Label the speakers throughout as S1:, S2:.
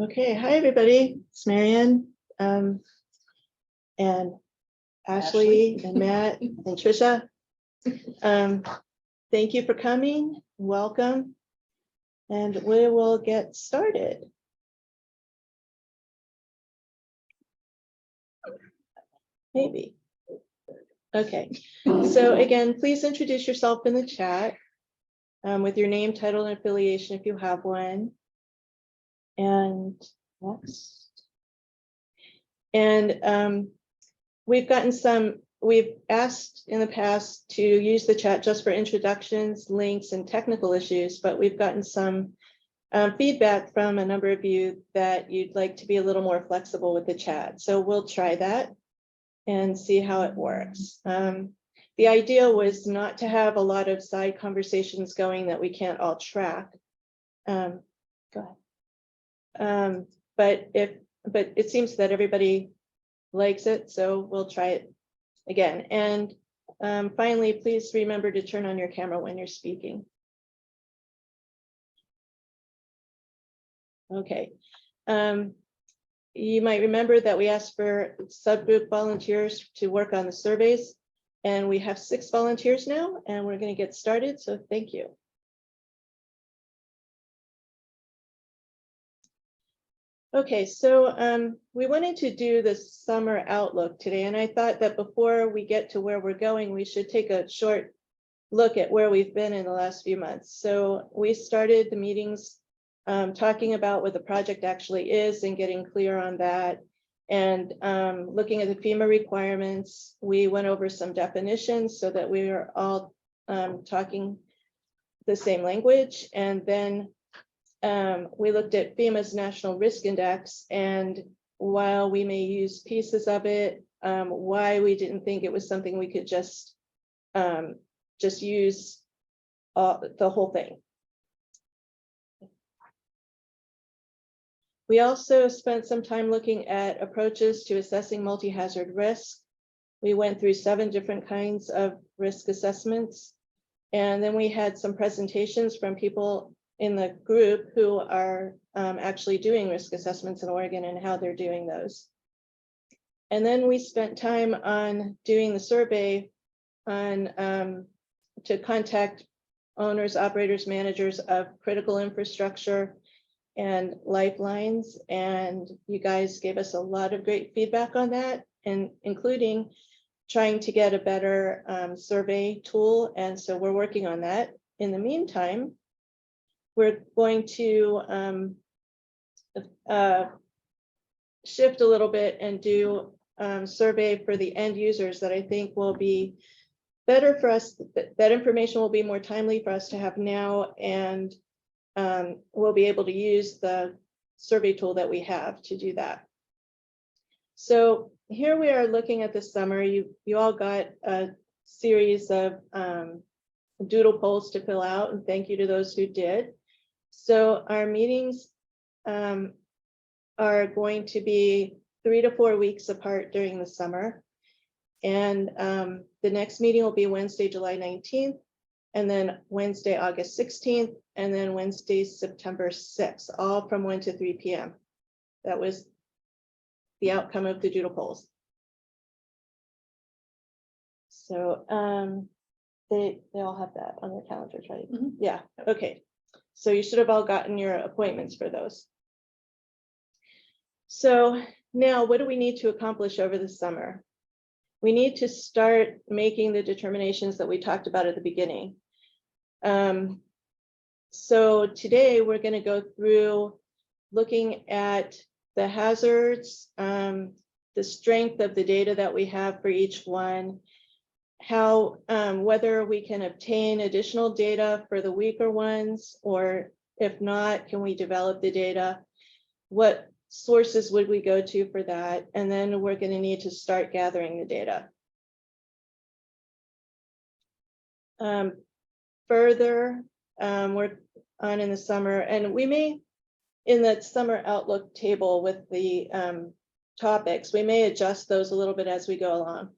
S1: Okay, hi everybody. It's Marianne and Ashley and Matt and Trisha. Thank you for coming. Welcome. And we will get started. Maybe. Okay, so again, please introduce yourself in the chat with your name, title, and affiliation if you have one. And next. And we've asked in the past to use the chat just for introductions, links, and technical issues, but we've gotten some feedback from a number of you that you'd like to be a little more flexible with the chat. So we'll try that and see how it works. The idea was not to have a lot of side conversations going that we can't all track. Go ahead. But it seems that everybody likes it, so we'll try it again. And finally, please remember to turn on your camera when you're speaking. Okay. You might remember that we asked for subgroup volunteers to work on the surveys, and we have 6 volunteers now, and we're going to get started, so thank you. Okay, so we wanted to do the summer outlook today, and I thought that before we get to where we're going, we should take a short look at where we've been in the last few months. So we started the meetings talking about what the project actually is and getting clear on that. And looking at the FEMA requirements, we went over some definitions so that we are all talking the same language. And then we looked at FEMA's National Risk Index, and while we may use pieces of it, why we didn't think it was something we could just use the whole thing. We also spent some time looking at approaches to assessing multi-hazard risk. We went through 7 different kinds of risk assessments, and then we had some presentations from people in the group who are actually doing risk assessments in Oregon and how they're doing those. And then we spent time on doing the survey on to contact owners, operators, managers of critical infrastructure and lifelines, and you guys gave us a lot of great feedback on that, and including trying to get a better survey tool, and so we're working on that. In the meantime, we're going to shift a little bit and do survey for the end users that I think will be better for us. That information will be more timely for us to have now, and we'll be able to use the survey tool that we have to do that. So here we are looking at the summer. You all got a series of doodle polls to fill out, and thank you to those who did. So our meetings are going to be 3 to 4 weeks apart during the summer. And the next meeting will be Wednesday, July 19th, and then Wednesday, August 16th, and then Wednesday, September 6th, all from 1 to 3 p.m. That was the outcome of the doodle polls. So they all have that on their calendars, right? Mm-hmm. Yeah, okay. So you should have all gotten your appointments for those. So now what do we need to accomplish over the summer? We need to start making the determinations that we talked about at the beginning. So today we're going to go through looking at the hazards, the strength of the data that we have for each one, how whether we can obtain additional data for the weaker ones, or if not, can we develop the data? What sources would we go to for that? And then we're going to need to start gathering the data. Further, we're on in the summer, and we may, in that summer outlook table with the topics, we may adjust those a little bit as we go along.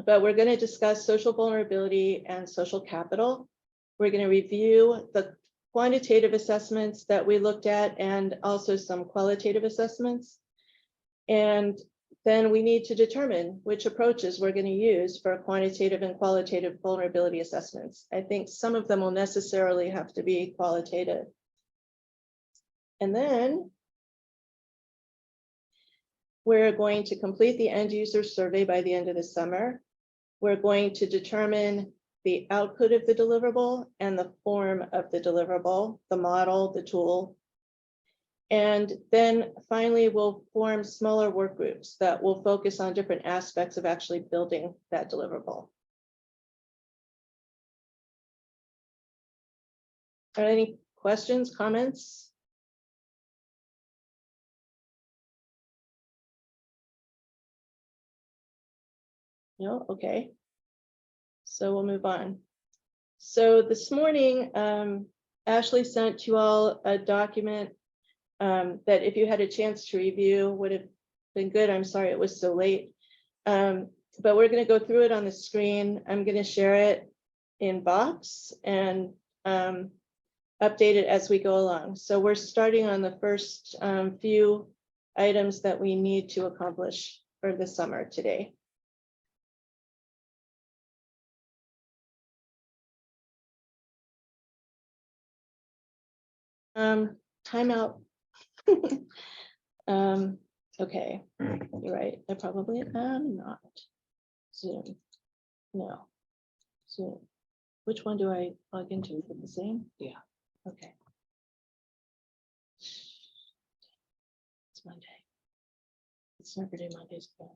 S1: But we're going to discuss social vulnerability and social capital. We're going to review the quantitative assessments that we looked at and also some qualitative assessments. And then we need to determine which approaches we're going to use for quantitative and qualitative vulnerability assessments. I think some of them will necessarily have to be qualitative. And then we're going to complete the end user survey by the end of the summer. We're going to determine the output of the deliverable and the form of the deliverable, the model, the tool. And then finally, we'll form smaller work groups that will focus on different aspects of actually building that deliverable. Are there any questions, comments? No, okay. So we'll move on. So this morning, Ashley sent you all a document that if you had a chance to review would have been good. I'm sorry it was so late. But we're going to go through it on the screen. I'm going to share it in Box and update it as we go along. So we're starting on the first few items that we need to accomplish for the summer today. Timeout. Okay, you're right. I probably am not. Zoom. No. Zoom. Which one do I log into? Is it the same?
S2: Yeah.
S1: Okay. It's Monday. It's never do Mondays, guys.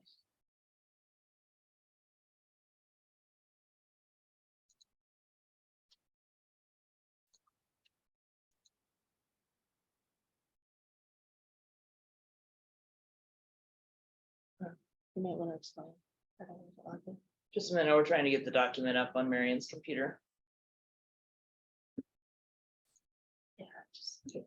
S1: You might want to explain. I don't want to log in.
S2: Just a minute, we're trying to get the document up on Marion's computer.
S1: Yeah, just takes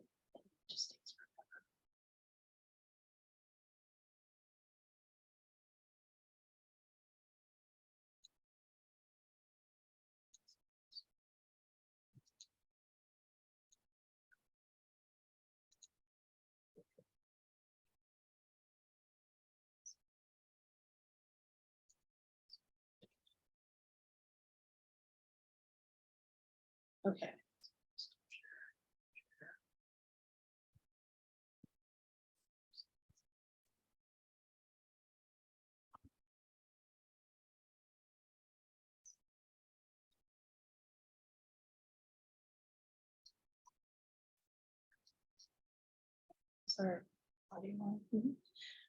S1: forever. Okay. Sorry.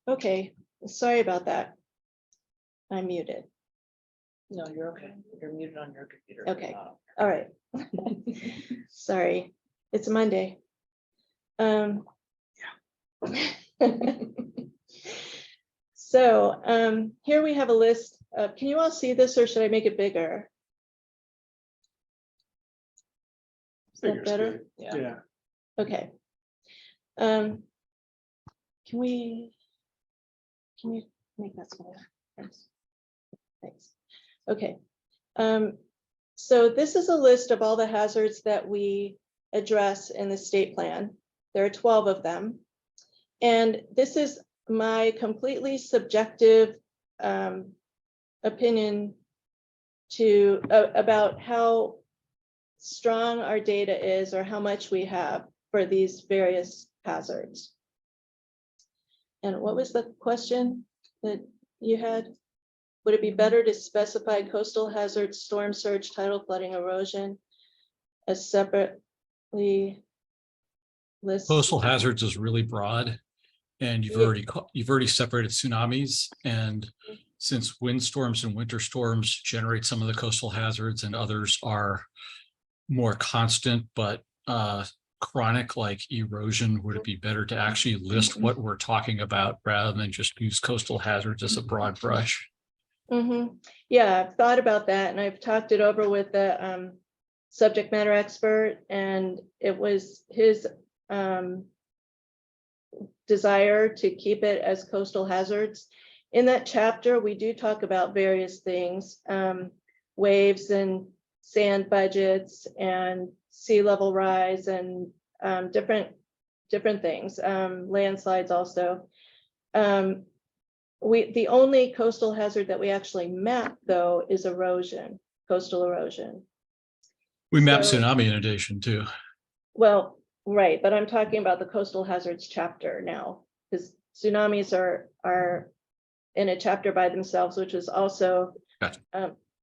S1: Okay, sorry about that. I'm muted.
S2: No, you're okay. You're muted on your computer.
S1: Okay. All right. Sorry, it's Monday. So here we have a list of, can you all see this or should I make it bigger? Is that better?
S2: Yeah.
S1: Okay. Can you make that smaller? Thanks. Thanks. Okay. So this is a list of all the hazards that we address in the state plan. There are 12 of them. And this is my completely subjective opinion about how strong our data is or how much we have for these various hazards. And what was the question that you had? Would it be better to specify coastal hazards, storm surge, tidal flooding, erosion as separately listed?
S3: Coastal hazards is really broad, and you've already separated tsunamis. And since windstorms and winter storms generate some of the coastal hazards, and others are more constant but chronic, like erosion, would it be better to actually list what we're talking about rather than just use coastal hazards as a broad brush?
S1: Yeah, I've thought about that, and I've talked it over with the subject matter expert, and it was his desire to keep it as coastal hazards. In that chapter, we do talk about various things, waves and sand budgets and sea level rise and different things, landslides also. The only coastal hazard that we actually map though is erosion, coastal erosion.
S3: We map
S1: So-
S3: tsunami inundation too.
S1: Well, right, but I'm talking about the coastal hazards chapter now, because tsunamis are in a chapter by themselves, which is also
S3: Gotcha.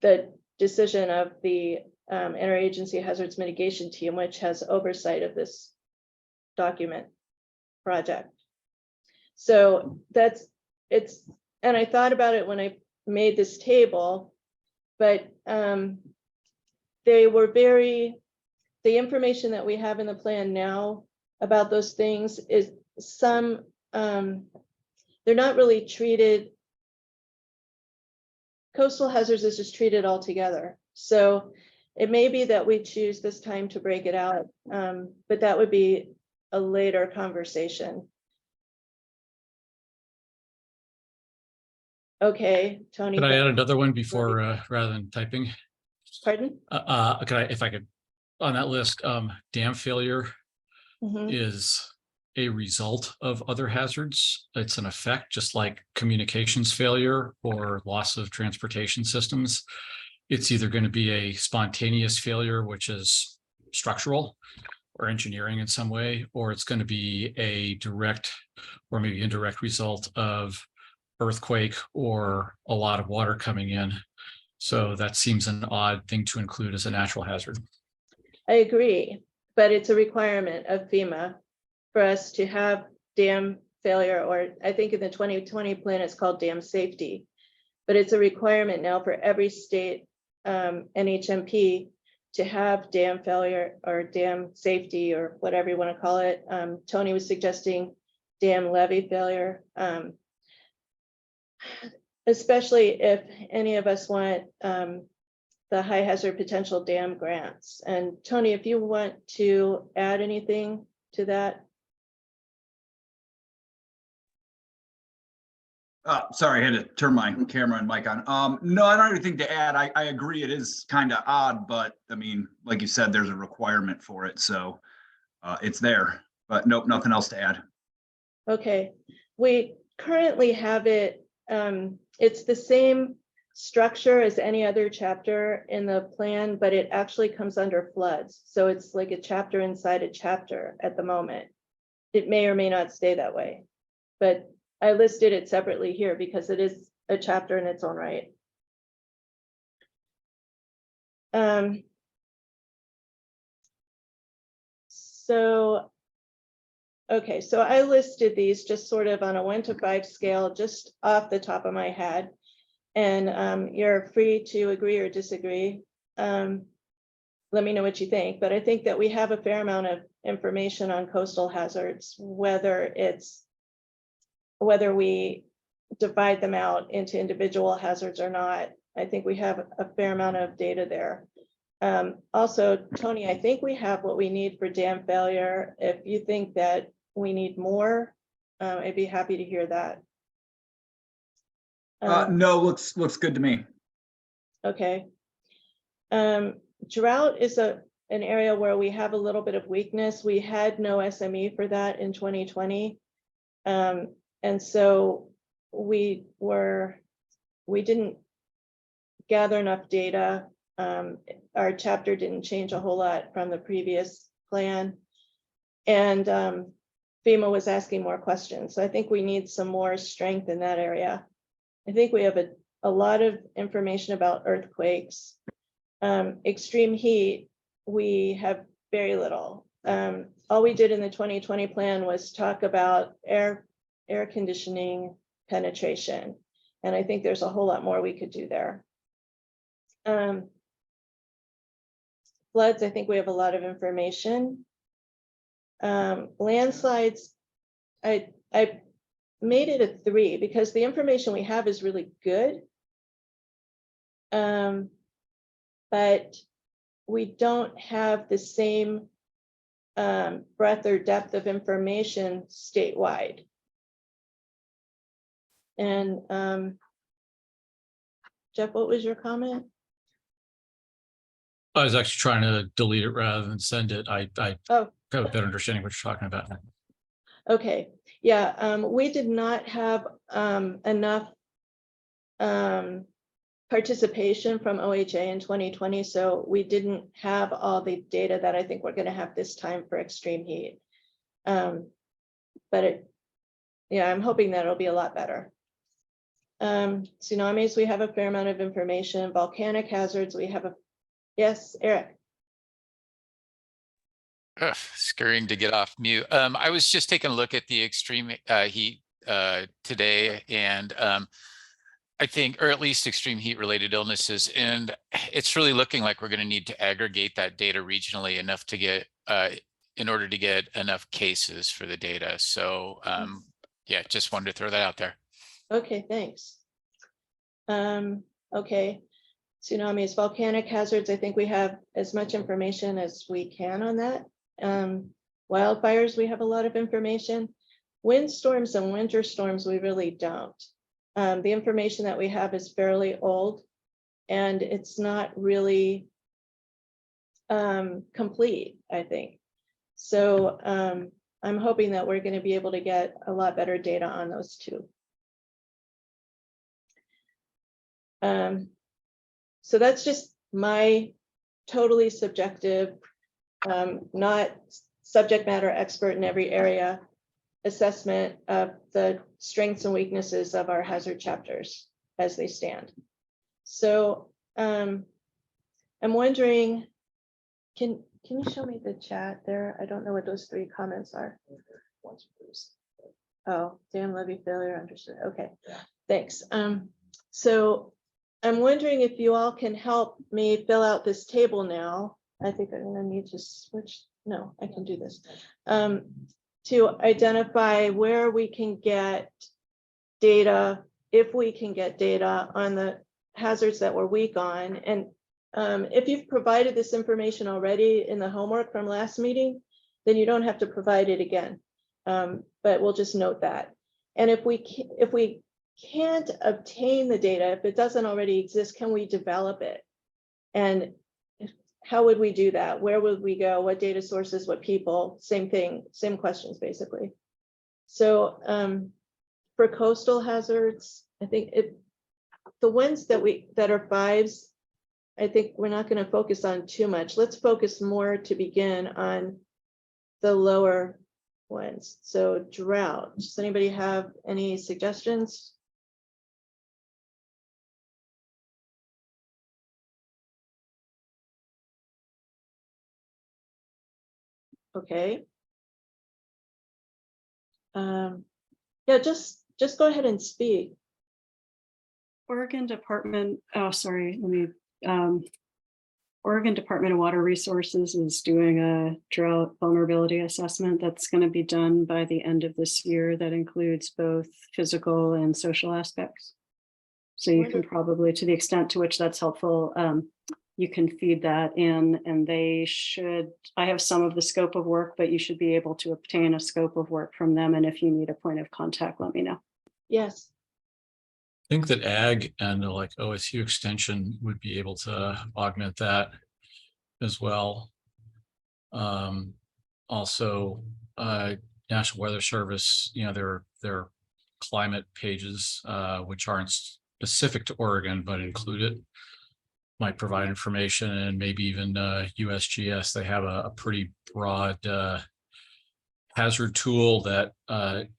S1: the decision of the Interagency Hazards Mitigation Team, which has oversight of this document project. So and I thought about it when I made this table, but the information that we have in the plan now about those things is they're not really treated. Coastal hazards is just treated all together. So it may be that we choose this time to break it out, but that would be a later conversation. Okay, Tony.
S3: Could I add another one before, rather than typing?
S1: Pardon?
S3: If I could, on that list, dam failure
S1: Mhm.
S3: is a result of other hazards. It's an effect, just like communications failure or loss of transportation systems. It's either going to be a spontaneous failure, which is structural or engineering in some way, or it's going to be a direct or maybe indirect result of earthquake or a lot of water coming in. So that seems an odd thing to include as a natural hazard.
S1: I agree, but it's a requirement of FEMA for us to have dam failure, or I think in the 2020 plan, it's called dam safety. But it's a requirement now for every state NHMP to have dam failure or dam safety or whatever you want to call it. Tony was suggesting dam levee failure. Especially if any of us want the high hazard potential dam grants. And Tony, if you want to add anything to that.
S4: Sorry, I had to turn my camera and mic on. No, I don't have anything to add. I agree it is kind of odd, but I mean, like you said, there's a requirement for it. So it's there, but nope, nothing else to add.
S1: Okay, we currently have it, it's the same structure as any other chapter in the plan, but it actually comes under floods. So it's like a chapter inside a chapter at the moment. It may or may not stay that way, but I listed it separately here because it is a chapter in its own right. Okay, so I listed these just sort of on a 1 to 5 scale, just off the top of my head. And you're free to agree or disagree. Let me know what you think, but I think that we have a fair amount of information on coastal hazards, whether we divide them out into individual hazards or not. I think we have a fair amount of data there. Also, Tony, I think we have what we need for dam failure. If you think that we need more, I'd be happy to hear that.
S4: No, looks good to me.
S1: Okay. Drought is an area where we have a little bit of weakness. We had no SME for that in 2020. And so we didn't gather enough data. Our chapter didn't change a whole lot from the previous plan. And FEMA was asking more questions. So I think we need some more strength in that area. I think we have a lot of information about earthquakes. Extreme heat, we have very little. All we did in the 2020 plan was talk about air conditioning penetration. And I think there's a whole lot more we could do there. Floods, I think we have a lot of information. Landslides, I made it a 3 because the information we have is really good. But we don't have the same breadth or depth of information statewide. And Jeff, what was your comment?
S3: I was actually trying to delete it rather than send it. I
S1: Oh.
S3: have a better understanding what you're talking about.
S1: Okay, yeah, we did not have enough participation from OHA in 2020, so we didn't have all the data that I think we're going to have this time for extreme heat. But yeah, I'm hoping that it'll be a lot better. Tsunamis, we have a fair amount of information. Volcanic hazards, we have yes, Eric.
S5: Ugh, scurrying to get off mute. I was just taking a look at the extreme heat today, and I think, or at least extreme heat related illnesses, and it's really looking like we're going to need to aggregate that data regionally enough to get in order to get enough cases for the data. So yeah, just wanted to throw that out there.
S1: Okay, thanks. Okay, tsunamis, volcanic hazards, I think we have as much information as we can on that. Wildfires, we have a lot of information. Windstorms and winter storms, we really don't. The information that we have is fairly old, and it's not really complete, I think. So I'm hoping that we're going to be able to get a lot better data on those two. So that's just my totally subjective, not subject matter expert in every area assessment of the strengths and weaknesses of our hazard chapters as they stand. So I'm wondering, can you show me the chat there? I don't know what those 3 comments are. Oh, dam levy failure, understood. Okay, thanks. So I'm wondering if you all can help me fill out this table now. I think I'm gonna need to switch. No, I can do this. To identify where we can get data, if we can get data on the hazards that we're weak on. And if you've provided this information already in the homework from last meeting, then you don't have to provide it again. But we'll just note that. And if we can't obtain the data, if it doesn't already exist, can we develop it? And how would we do that? Where would we go? What data sources, what people? Same thing, same questions, basically. So for coastal hazards, I think the ones that are 5s, I think we're not going to focus on too much. Let's focus more to begin on the lower ones. So drought. Does anybody have any suggestions? Okay. Yeah, just go ahead and speak.
S6: Oregon Department, oh, sorry, let me, Oregon Department of Water Resources is doing a drought vulnerability assessment that's going to be done by the end of this year. That includes both physical and social aspects. So you can probably, to the extent to which that's helpful, you can feed that in, and they should, I have some of the scope of work, but you should be able to obtain a scope of work from them. And if you need a point of contact, let me know.
S1: Yes.
S3: I think that ag and like OSU extension would be able to augment that as well. Also, National Weather Service, you know, their climate pages, which aren't specific to Oregon, but include it, might provide information, and maybe even USGS. They have a pretty broad hazard tool that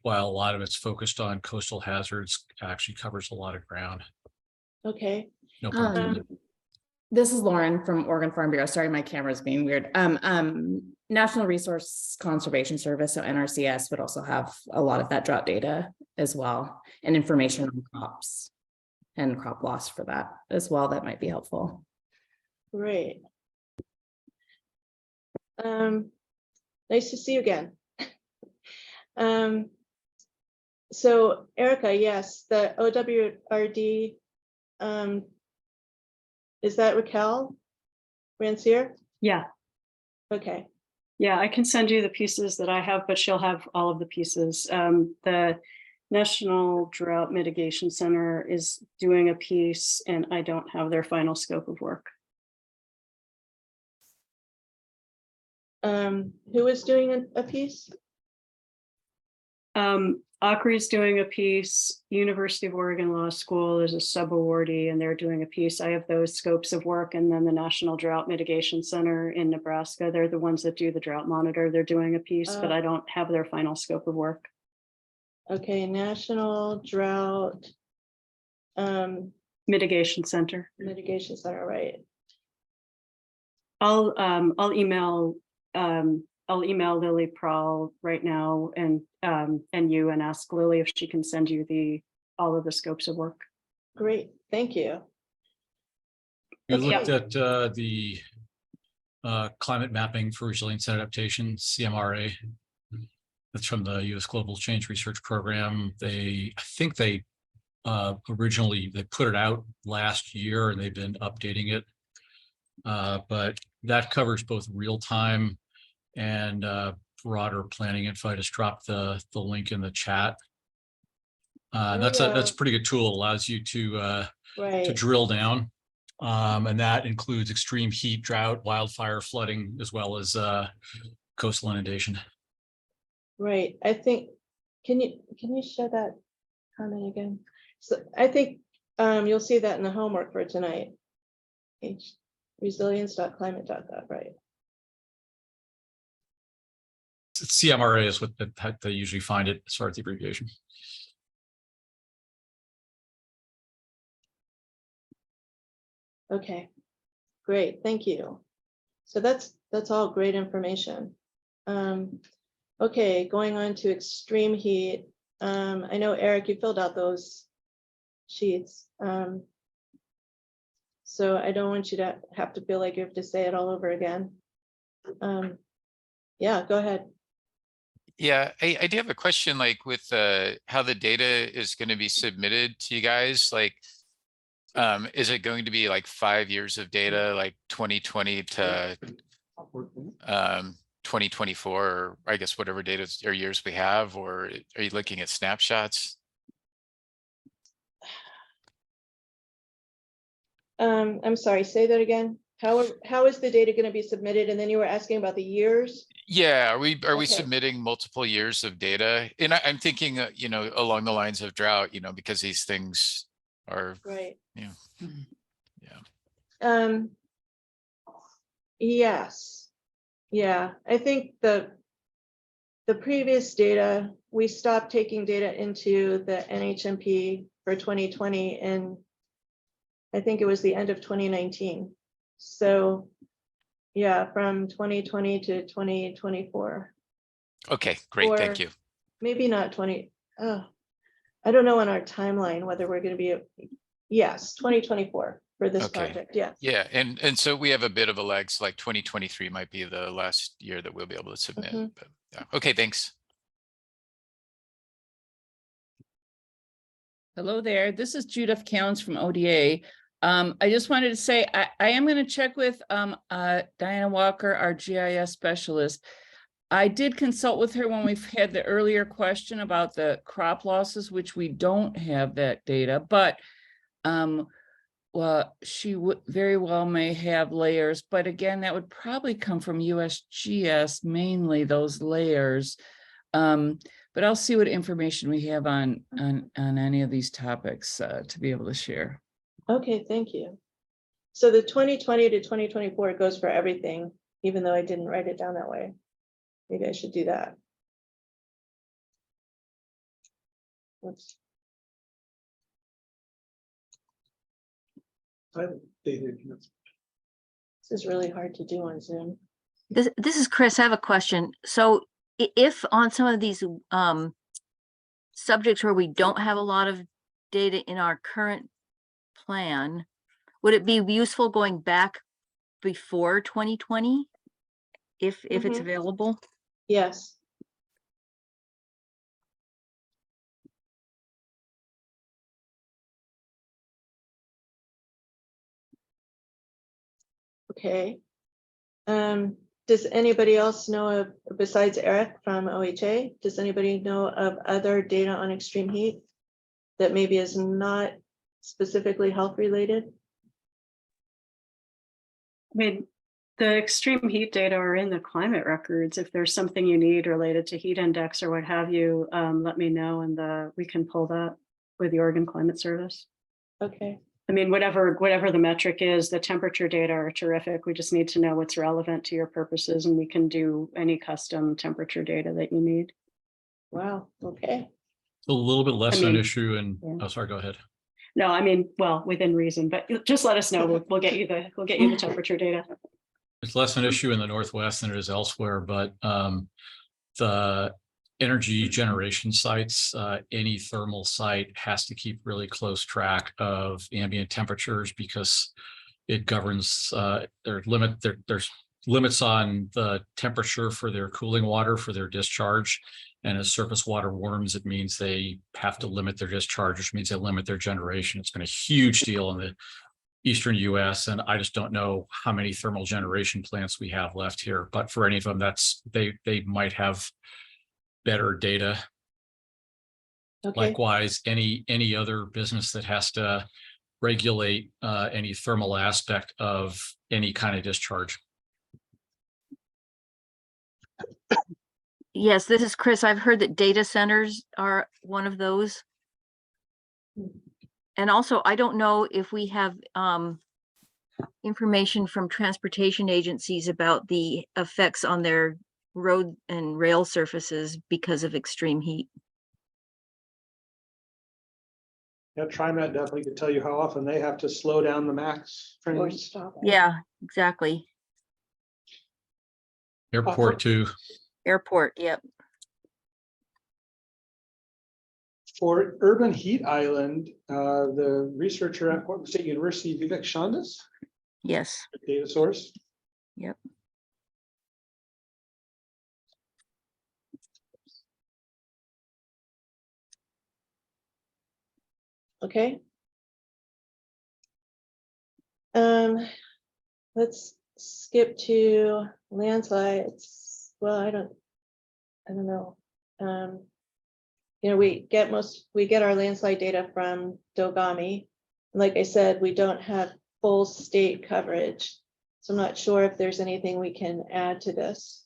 S3: while a lot of it's focused on coastal hazards, actually covers a lot of ground.
S1: Okay.
S3: No pun intended.
S7: This is Lauren from Oregon Farm Bureau. Sorry, my camera's being weird. National Resource Conservation Service, so NRCS, would also have a lot of that drought data as well, and information on crops and crop loss for that as well. That might be helpful.
S1: Great. Nice to see you again. So Erica, yes, the OWRD, is that Raquel Ranciere?
S6: Yeah.
S1: Okay.
S6: Yeah, I can send you the pieces that I have, but she'll have all of the pieces. The National Drought Mitigation Center is doing a piece, and I don't have their final scope of work.
S1: Who is doing a piece?
S6: Ockery is doing a piece, University of Oregon Law School is a sub-awardee and they're doing a piece. I have those scopes of work, and then the National Drought Mitigation Center in Nebraska, they're the ones that do the drought monitor. They're doing a piece, but
S1: Oh.
S6: I don't have their final scope of work.
S1: Okay, National Drought
S6: Mitigation Center.
S1: Mitigation Center, right?
S6: I'll email Lily Prawl right now and you, and ask Lily if she can send you all of the scopes of work.
S1: Great, thank you.
S3: We
S1: Okay.
S3: looked at the climate mapping for resilience and adaptation, CMRA. That's from the U.S. Global Change Research Program. I think they originally put it out last year and they've been updating it. But that covers both real time and broader planning info. I just dropped the link in the chat. That's a pretty good tool. It allows you to
S1: Right,
S3: drill down. And that includes extreme heat, drought, wildfire, flooding, as well as coastal inundation.
S1: right. I think, can you show that comment again? So I think you'll see that in the homework for tonight. Resilience.climate.gov, right?
S3: CMRA is what they usually find it as far as the abbreviation.
S1: Okay, great, thank you. So that's all great information. Okay, going on to extreme heat. I know, Eric, you filled out those sheets. So I don't want you to have to feel like you have to say it all over again. Yeah, go ahead.
S5: Yeah, I do have a question, like with how the data is going to be submitted to you guys, like, is it going to be like 5 years of data, like 2020 to 2024, or I guess whatever data or years we have, or are you looking at snapshots?
S1: I'm sorry, say that again. How is the data going to be submitted? And then you were asking about the years?
S5: Yeah, are we
S1: Okay.
S5: submitting multiple years of data? And I'm thinking, along the lines of drought, because these things are,
S1: Right.
S5: yeah.
S1: Yes. Yeah, I think the previous data, we stopped taking data into the NHMP for 2020, and I think it was the end of 2019. So yeah, from 2020 to 2024.
S5: Okay, great, thank
S1: Or
S5: you.
S1: Maybe not 20. I don't know on our timeline whether we're going to be, yes, 2024 for this
S5: Okay.
S1: project, yeah.
S5: Yeah, and so we have a bit of a lag, so like 2023 might be the last year that we'll be able to submit.
S1: Mhm.
S5: But yeah, okay, thanks.
S8: Hello there. This is Judith Counts from ODA. I just wanted to say I am going to check with Diana Walker, our GIS specialist. I did consult with her when we've had the earlier question about the crop losses, which we don't have that data, but well, she would very well may have layers, but again, that would probably come from USGS, mainly those layers. But I'll see what information we have on any of these topics to be able to share.
S1: Okay, thank you. So the 2020 to 2024 goes for everything, even though I didn't write it down that way. Maybe I should do that. Oops. This is really hard to do on Zoom.
S9: This is Chris. I have a question. So if on some of these subjects where we don't have a lot of data in our current plan, would it be useful going back before 2020 if it's available?
S1: Yes. Okay. Does anybody else know of, besides Eric from OHA, does anybody know of other data on extreme heat that maybe is not specifically health related?
S6: I mean, The extreme heat data are in the climate records. If there's something you need related to heat index or what have you, let me know and we can pull that with the Oregon Climate Service.
S1: Okay,
S6: I mean, whatever the metric is, the temperature data are terrific. We just need to know what's relevant to your purposes, and we can do any custom temperature data that you need.
S1: wow, okay.
S3: A little bit less
S6: I
S3: an
S6: mean,
S3: issue and,
S6: yeah.
S3: oh, sorry, go ahead.
S6: No, I mean, well, within reason, but just let us know. We'll get you the temperature data.
S3: It's less an issue in the Northwest than it is elsewhere, but the energy generation sites, any thermal site has to keep really close track of ambient temperatures because it governs there's limits on the temperature for their cooling water for their discharge. And as surface water warms, it means they have to limit their discharge, which means they limit their generation. It's been a huge deal in the Eastern US, and I just don't know how many thermal generation plants we have left here, but for any of them, they might have better data.
S1: Okay,
S3: Likewise, any other business that has to regulate any thermal aspect of any kind of discharge.
S9: Yes, this is Chris. I've heard that data centers are one of those. And also, I don't know if we have information from transportation agencies about the effects on their road and rail surfaces because of extreme heat.
S10: Yeah, TriMet definitely could tell you how often they have to slow down the MAX
S1: or
S10: trains.
S1: stop.
S9: Yeah, exactly.
S3: Airport too.
S9: Airport, yep.
S10: For Urban Heat Island, the researcher at Portland State University, Vivek Chandas,
S9: Yes,
S10: data source.
S9: yep.
S1: Okay. Let's skip to landslides. Well, I don't know. You know, we get our landslide data from Dogami. Like I said, we don't have full state coverage. So I'm not sure if there's anything we can add to this.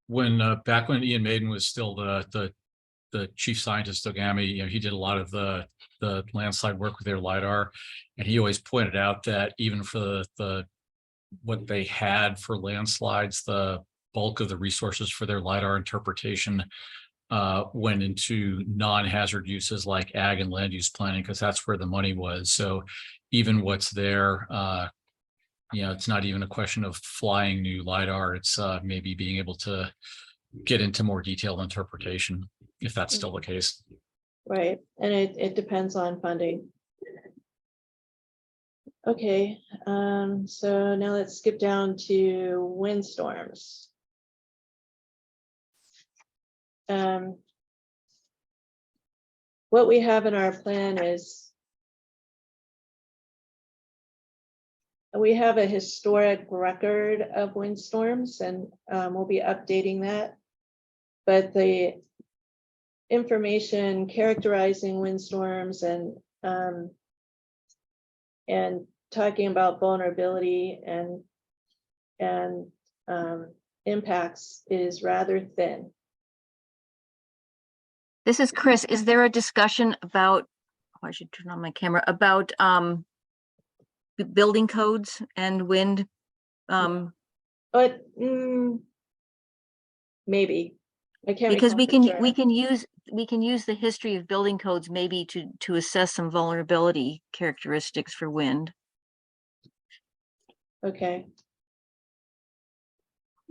S3: When back when Ian Maiden was still the chief scientist of Dogami, you know, he did a lot of the landslide work with their LiDAR, and he always pointed out that even for the what they had for landslides, the bulk of the resources for their LiDAR interpretation went into non-hazard uses like ag and land use planning, because that's where the money was. So even what's there, you know, it's not even a question of flying new LiDAR. It's maybe being able to get into more detailed interpretation, if that's still the case.
S1: Right, and it depends on funding. Okay, so now let's skip down to windstorms. What we have in our plan is we have a historic record of windstorms, and we'll be updating that. But the information characterizing windstorms and talking about vulnerability and impacts is rather thin.
S9: This is Chris. Is there a discussion about, oh, I should turn on my camera, about building codes and wind?
S1: But maybe I can't
S9: Because
S1: recall for
S9: we
S1: sure.
S9: can use the history of building codes maybe to assess some vulnerability characteristics for wind.
S1: Okay,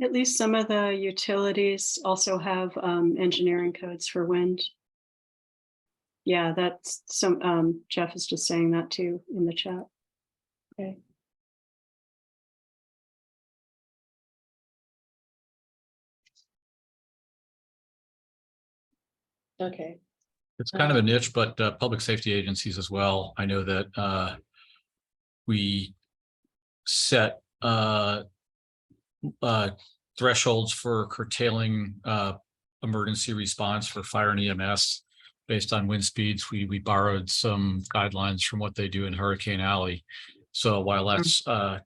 S6: At least some of the utilities also have engineering codes for wind. Yeah, that's some, Jeff is just saying that too in the chat.
S1: okay. Okay,
S3: It's kind of a niche, but public safety agencies as well. I know that we set thresholds for curtailing emergency response for fire and EMS based on wind speeds. We borrowed some guidelines from what they do in Hurricane Alley. So while that's a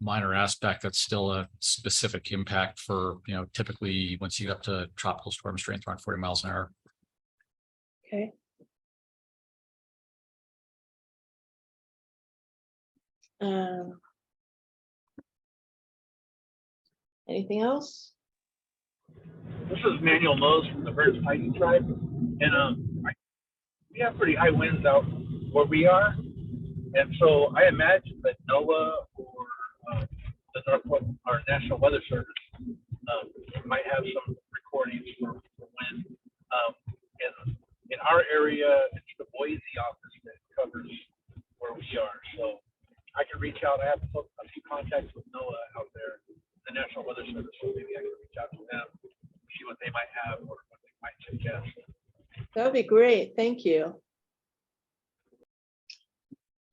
S3: minor aspect, that's still a specific impact for, typically once you get up to tropical storm strength around 40 miles an hour.
S1: Okay. Anything else?
S11: This is Manuel Mose from the Burns Hiking Tribe, and we have pretty high winds out where we are, and so I imagine that NOAA or the Northwest, our National Weather Service, might have some recordings for wind. In our area, it's the Boise office that covers where we are, so I can reach out. I have a few contacts with NOAA out there, the National Weather Service, so maybe I can reach out to them, see what they might have or what they might suggest.
S1: That would be great. Thank you.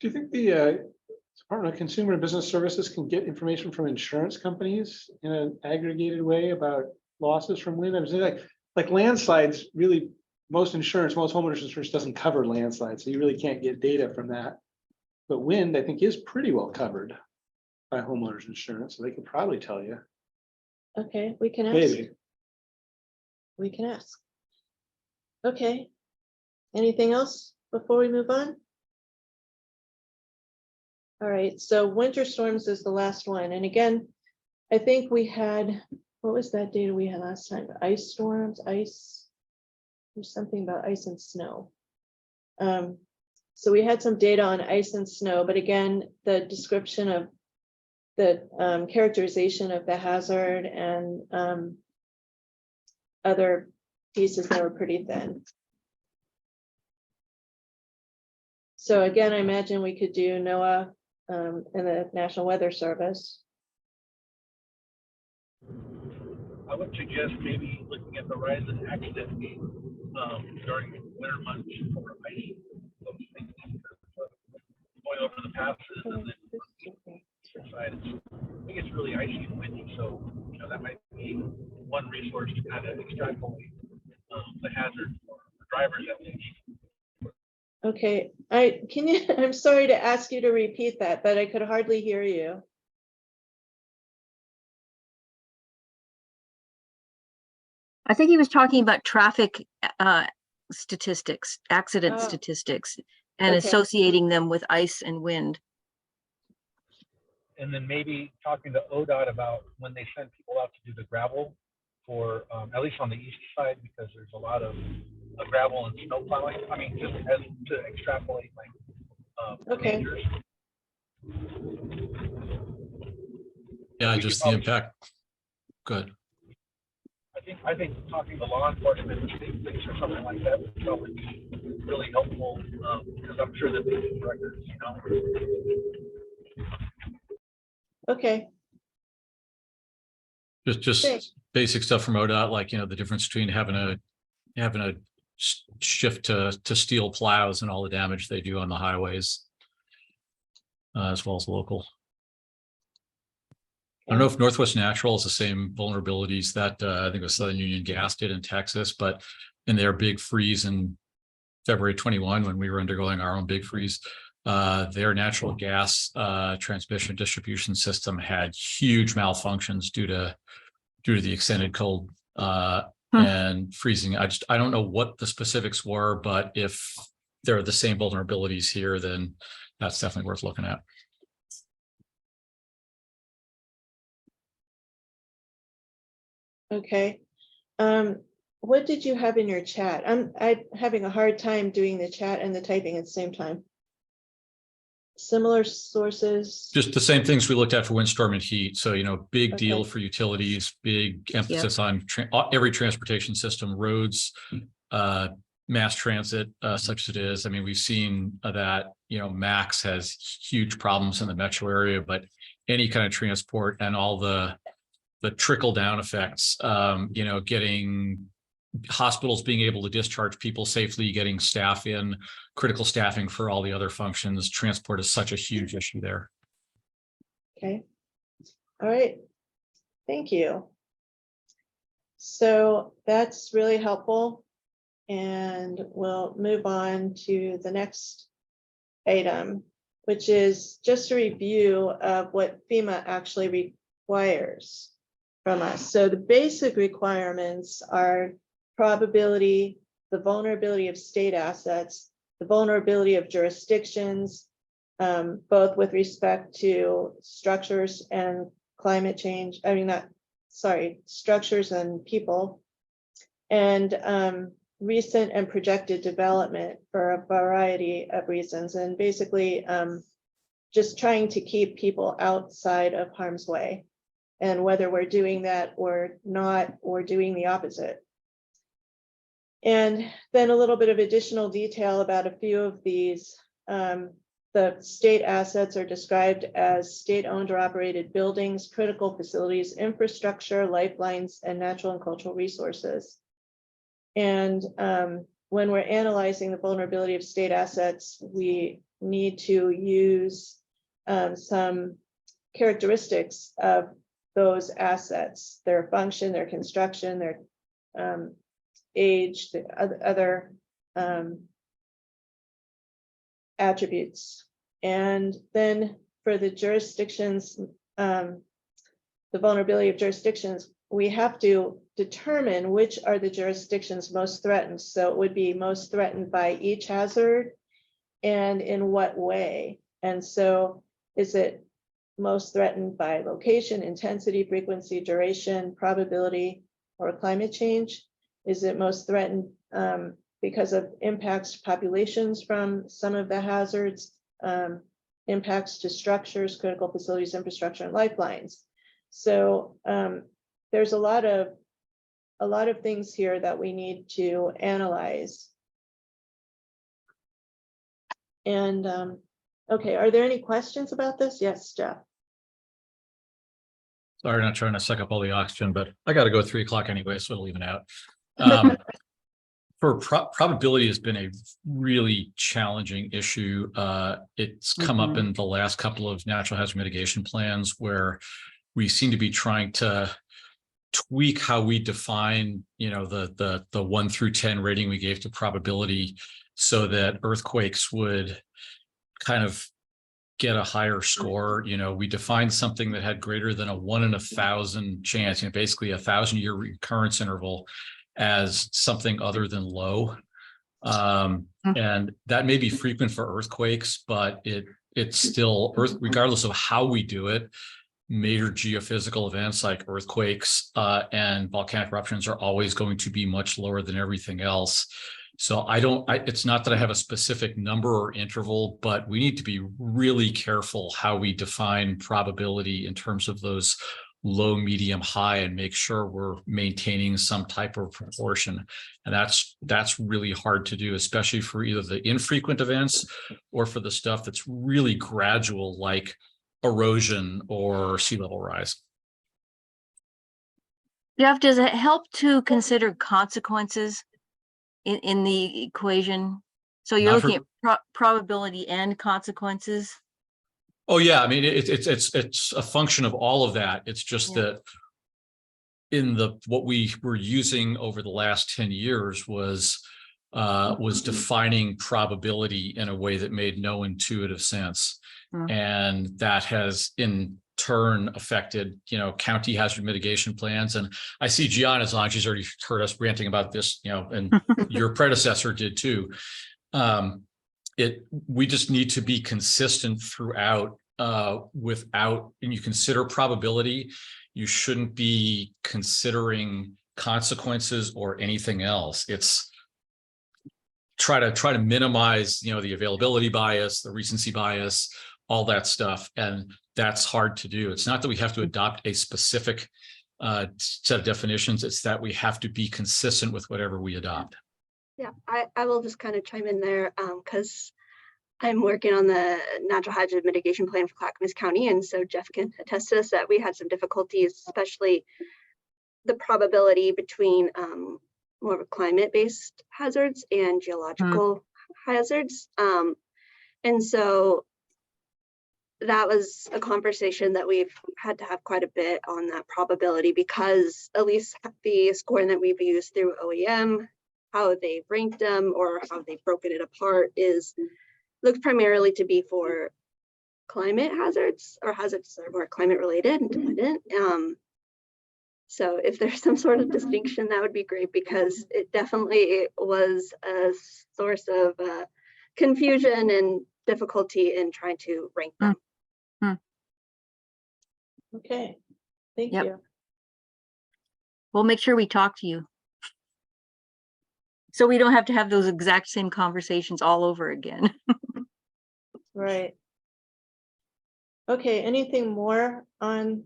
S10: Do you think the Department of Consumer and Business Services can get information from insurance companies in an aggregated way about losses from wind? I'm saying like landslides, really, most homeowners insurance doesn't cover landslides, so you really can't get data from that. But wind, I think, is pretty well covered by homeowners insurance, so they could probably tell you.
S1: Okay, we can ask.
S10: Maybe.
S1: We can ask. Okay. Anything else before we move on? All right, so winter storms is the last one. And again, I think we had, what was that data we had last time? Ice storms, ice, there's something about ice and snow. So we had some data on ice and snow, but again, the description of the characterization of the hazard and other pieces that were pretty thin. So again, I imagine we could do NOAA and the National Weather Service.
S11: I would suggest maybe looking at the rise in accident during winter months for ice, those things, going over the passes and then side. I think it's really icy and windy, so that might be one resource to kind of extrapolate the hazard for drivers at least.
S1: Okay, I'm sorry to ask you to repeat that, but I could hardly hear you.
S9: I think he was talking about traffic statistics, accident
S1: Oh.
S9: statistics, and
S1: Okay.
S9: associating them with ice and wind.
S11: And then maybe talking to ODOT about when they send people out to do the gravel for, at least on the east side, because there's a lot of gravel and snow plowing. I mean, just as to extrapolate
S1: Okay.
S11: dangers.
S3: Yeah,
S11: We
S3: just
S11: could
S3: the
S11: probably-
S3: impact. Good.
S11: I think talking to law enforcement and state police or something like that would probably be really helpful, because I'm sure that they keep records,
S1: Okay, Okay.
S3: Just basic stuff from ODOT, like, the difference between having a shift to steel plows and all the damage they do on the highways. As well as local. I don't know if Northwest Natural has the same vulnerabilities that I think it was Southern Union Gas did in Texas, but in their big freeze in February 21, when we were undergoing our own big freeze, their natural gas transmission distribution system had huge malfunctions due to the extended cold and freezing. I don't know what the specifics were, but if there are the same vulnerabilities here, then that's definitely worth looking at.
S1: okay. What did you have in your chat? I'm having a hard time doing the chat and the typing at the same time. Similar sources.
S3: Just the same things we looked at for windstorm and heat. So, big deal
S1: Okay.
S3: for utilities, big emphasis on every transportation system, roads, mass transit, such as it is. I mean, we've seen that, Max has huge problems in the metro area, but any kind of transport and all the trickle down effects, getting hospitals being able to discharge people safely, getting staff in, critical staffing for all the other functions. Transport is such a huge issue there.
S1: Okay. All right. Thank you. So that's really helpful. And we'll move on to the next item. which is just a review of what FEMA actually requires from us. So the basic requirements are probability, the vulnerability of state assets, the vulnerability of jurisdictions, both with respect to structures and climate change, structures and people, and recent and projected development for a variety of reasons, and basically just trying to keep people outside of harm's way, and whether we're doing that or not, or doing the opposite. And then a little bit of additional detail about a few of these. The state assets are described as state-owned or operated buildings, critical facilities, infrastructure, lifelines, and natural and cultural resources. And when we're analyzing the vulnerability of state assets, we need to use some characteristics of those assets, their function, their construction, their age, the other attributes. And then for the jurisdictions, the vulnerability of jurisdictions, we have to determine which are the jurisdictions most threatened. So it would be most threatened by each hazard and in what way. And so is it most threatened by location, intensity, frequency, duration, probability, or climate change? Is it most threatened because of impacts to populations from some of the hazards, impacts to structures, critical facilities, infrastructure, and lifelines? So there's a lot of things here that we need to analyze. And okay, are there any questions about this? Yes, Jeff.
S3: Sorry, not trying to suck up all the oxygen, but I got to go 3 o'clock anyway, so it'll even out. For probability has been a really challenging issue. It's come up in the last couple of natural hazard mitigation plans where we seem to be trying to tweak how we define, the 1 through 10 rating we gave to probability, so that earthquakes would kind of get a higher score. We defined something that had greater than a 1 in 1,000 chance, basically a 1,000-year recurrence interval, as something other than low. And that may be frequent for earthquakes, but it's still regardless of how we do it. Major geophysical events like earthquakes and volcanic eruptions are always going to be much lower than everything else. So it's not that I have a specific number or interval, but we need to be really careful how we define probability in terms of those low, medium, high, and make sure we're maintaining some type of proportion. And that's really hard to do, especially for either the infrequent events or for the stuff that's really gradual, like erosion or sea level rise.
S9: Jeff, does it help to consider consequences in the equation? So you're looking at probability and consequences?
S3: Oh yeah, I mean it's a function of all of that. It's just that in what we were using over the last 10 years was defining probability in a way that made no intuitive sense. And that has in turn affected, county hazard mitigation plans. And I see Gianna's on, she's already heard us ranting about this, and your predecessor did too. We just need to be consistent throughout and you consider probability, you shouldn't be considering consequences or anything else. It's try to minimize, the availability bias, the recency bias, all that stuff. And that's hard to do. It's not that we have to adopt a specific set of definitions. It's that we have to be consistent with whatever we adopt.
S12: Yeah, I will just kind of chime in there because I'm working on the natural hazard mitigation plan for Clackamas County. And so Jeff can attest to this, that we had some difficulties, especially the probability between more of climate-based hazards and geological hazards. And so that was a conversation that we've had to have quite a bit on that probability, because at least the scoring that we've used through OEM, how they've ranked them or how they've broken it apart looks primarily to be for climate hazards or hazards that are more climate related and dependent. So if there's some sort of distinction, that would be great, because it definitely was a source of confusion and difficulty in trying to rank them.
S1: Okay, thank
S9: Yep.
S1: you.
S9: We'll make sure we talk to you. So we don't have to have those exact same conversations all over again.
S1: Right. Okay, anything more on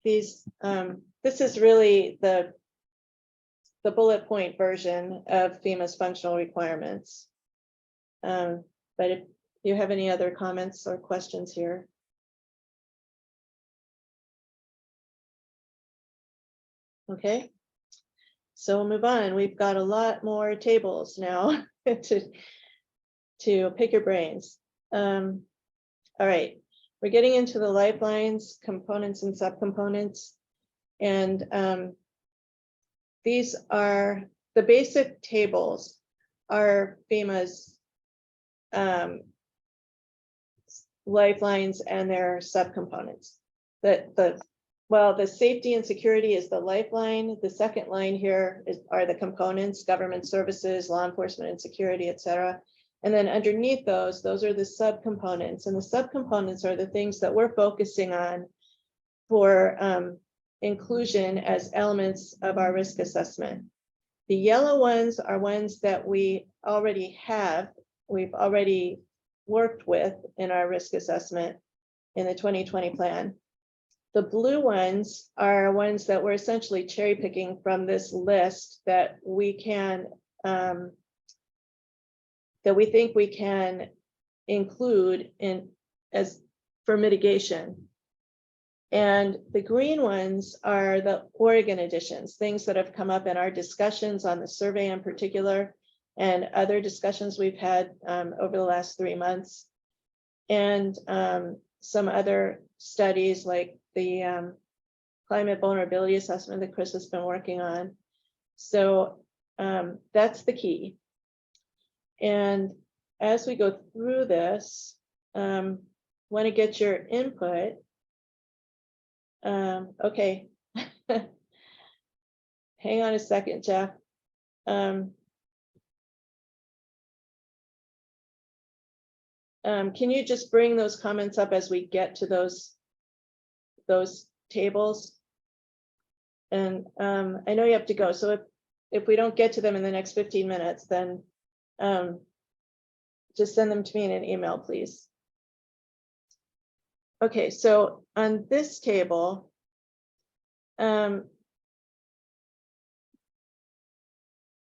S1: these? This is really the bullet point version of FEMA's functional requirements. But if you have any other comments or questions here. Okay, so we'll move on. We've got a lot more tables now to pick your brains. All right, we're getting into the lifelines, components and subcomponents. And these are the basic tables are FEMA's lifelines and their subcomponents. The safety and security is the lifeline. The second line here are the components: government services, law enforcement and security, etc. And then underneath those are the subcomponents. And the subcomponents are the things that we're focusing on for inclusion as elements of our risk assessment. The yellow ones are ones that we already have, we've already worked with in our risk assessment in the 2020 plan. The blue ones are ones that we're essentially cherry picking from this list that we can, that we think we can include in as for mitigation. And the green ones are the Oregon additions, things that have come up in our discussions on the survey in particular, and other discussions we've had over the last 3 months. And some other studies like the climate vulnerability assessment that Chris has been working on. So that's the key. And as we go through this, want to get your input. Okay. Hang on a second, Jeff. Can you just bring those comments up as we get to those tables? And I know you have to go, so if we don't get to them in the next 15 minutes, then just send them to me in an email, please. Okay, so on this table,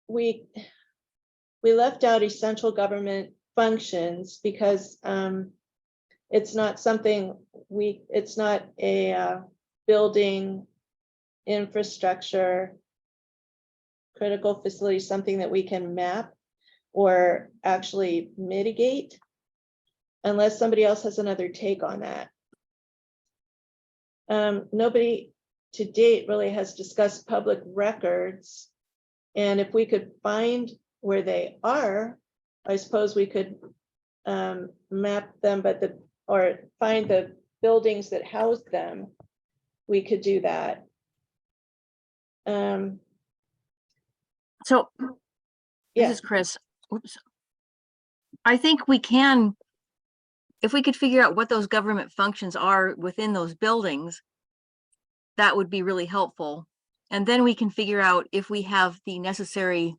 S1: we left out essential government functions because it's not something it's not a building, infrastructure, critical facility, something that we can map or actually mitigate unless somebody else has another take on that. Nobody to date really has discussed public records, and if we could find where they are, I suppose we could map them, or find the buildings that house them. We could do that.
S9: So
S1: Yeah.
S9: this is Chris. Oops. I think we can, if we could figure out what those government functions are within those buildings, that would be really helpful. And then we can figure out if we have the necessary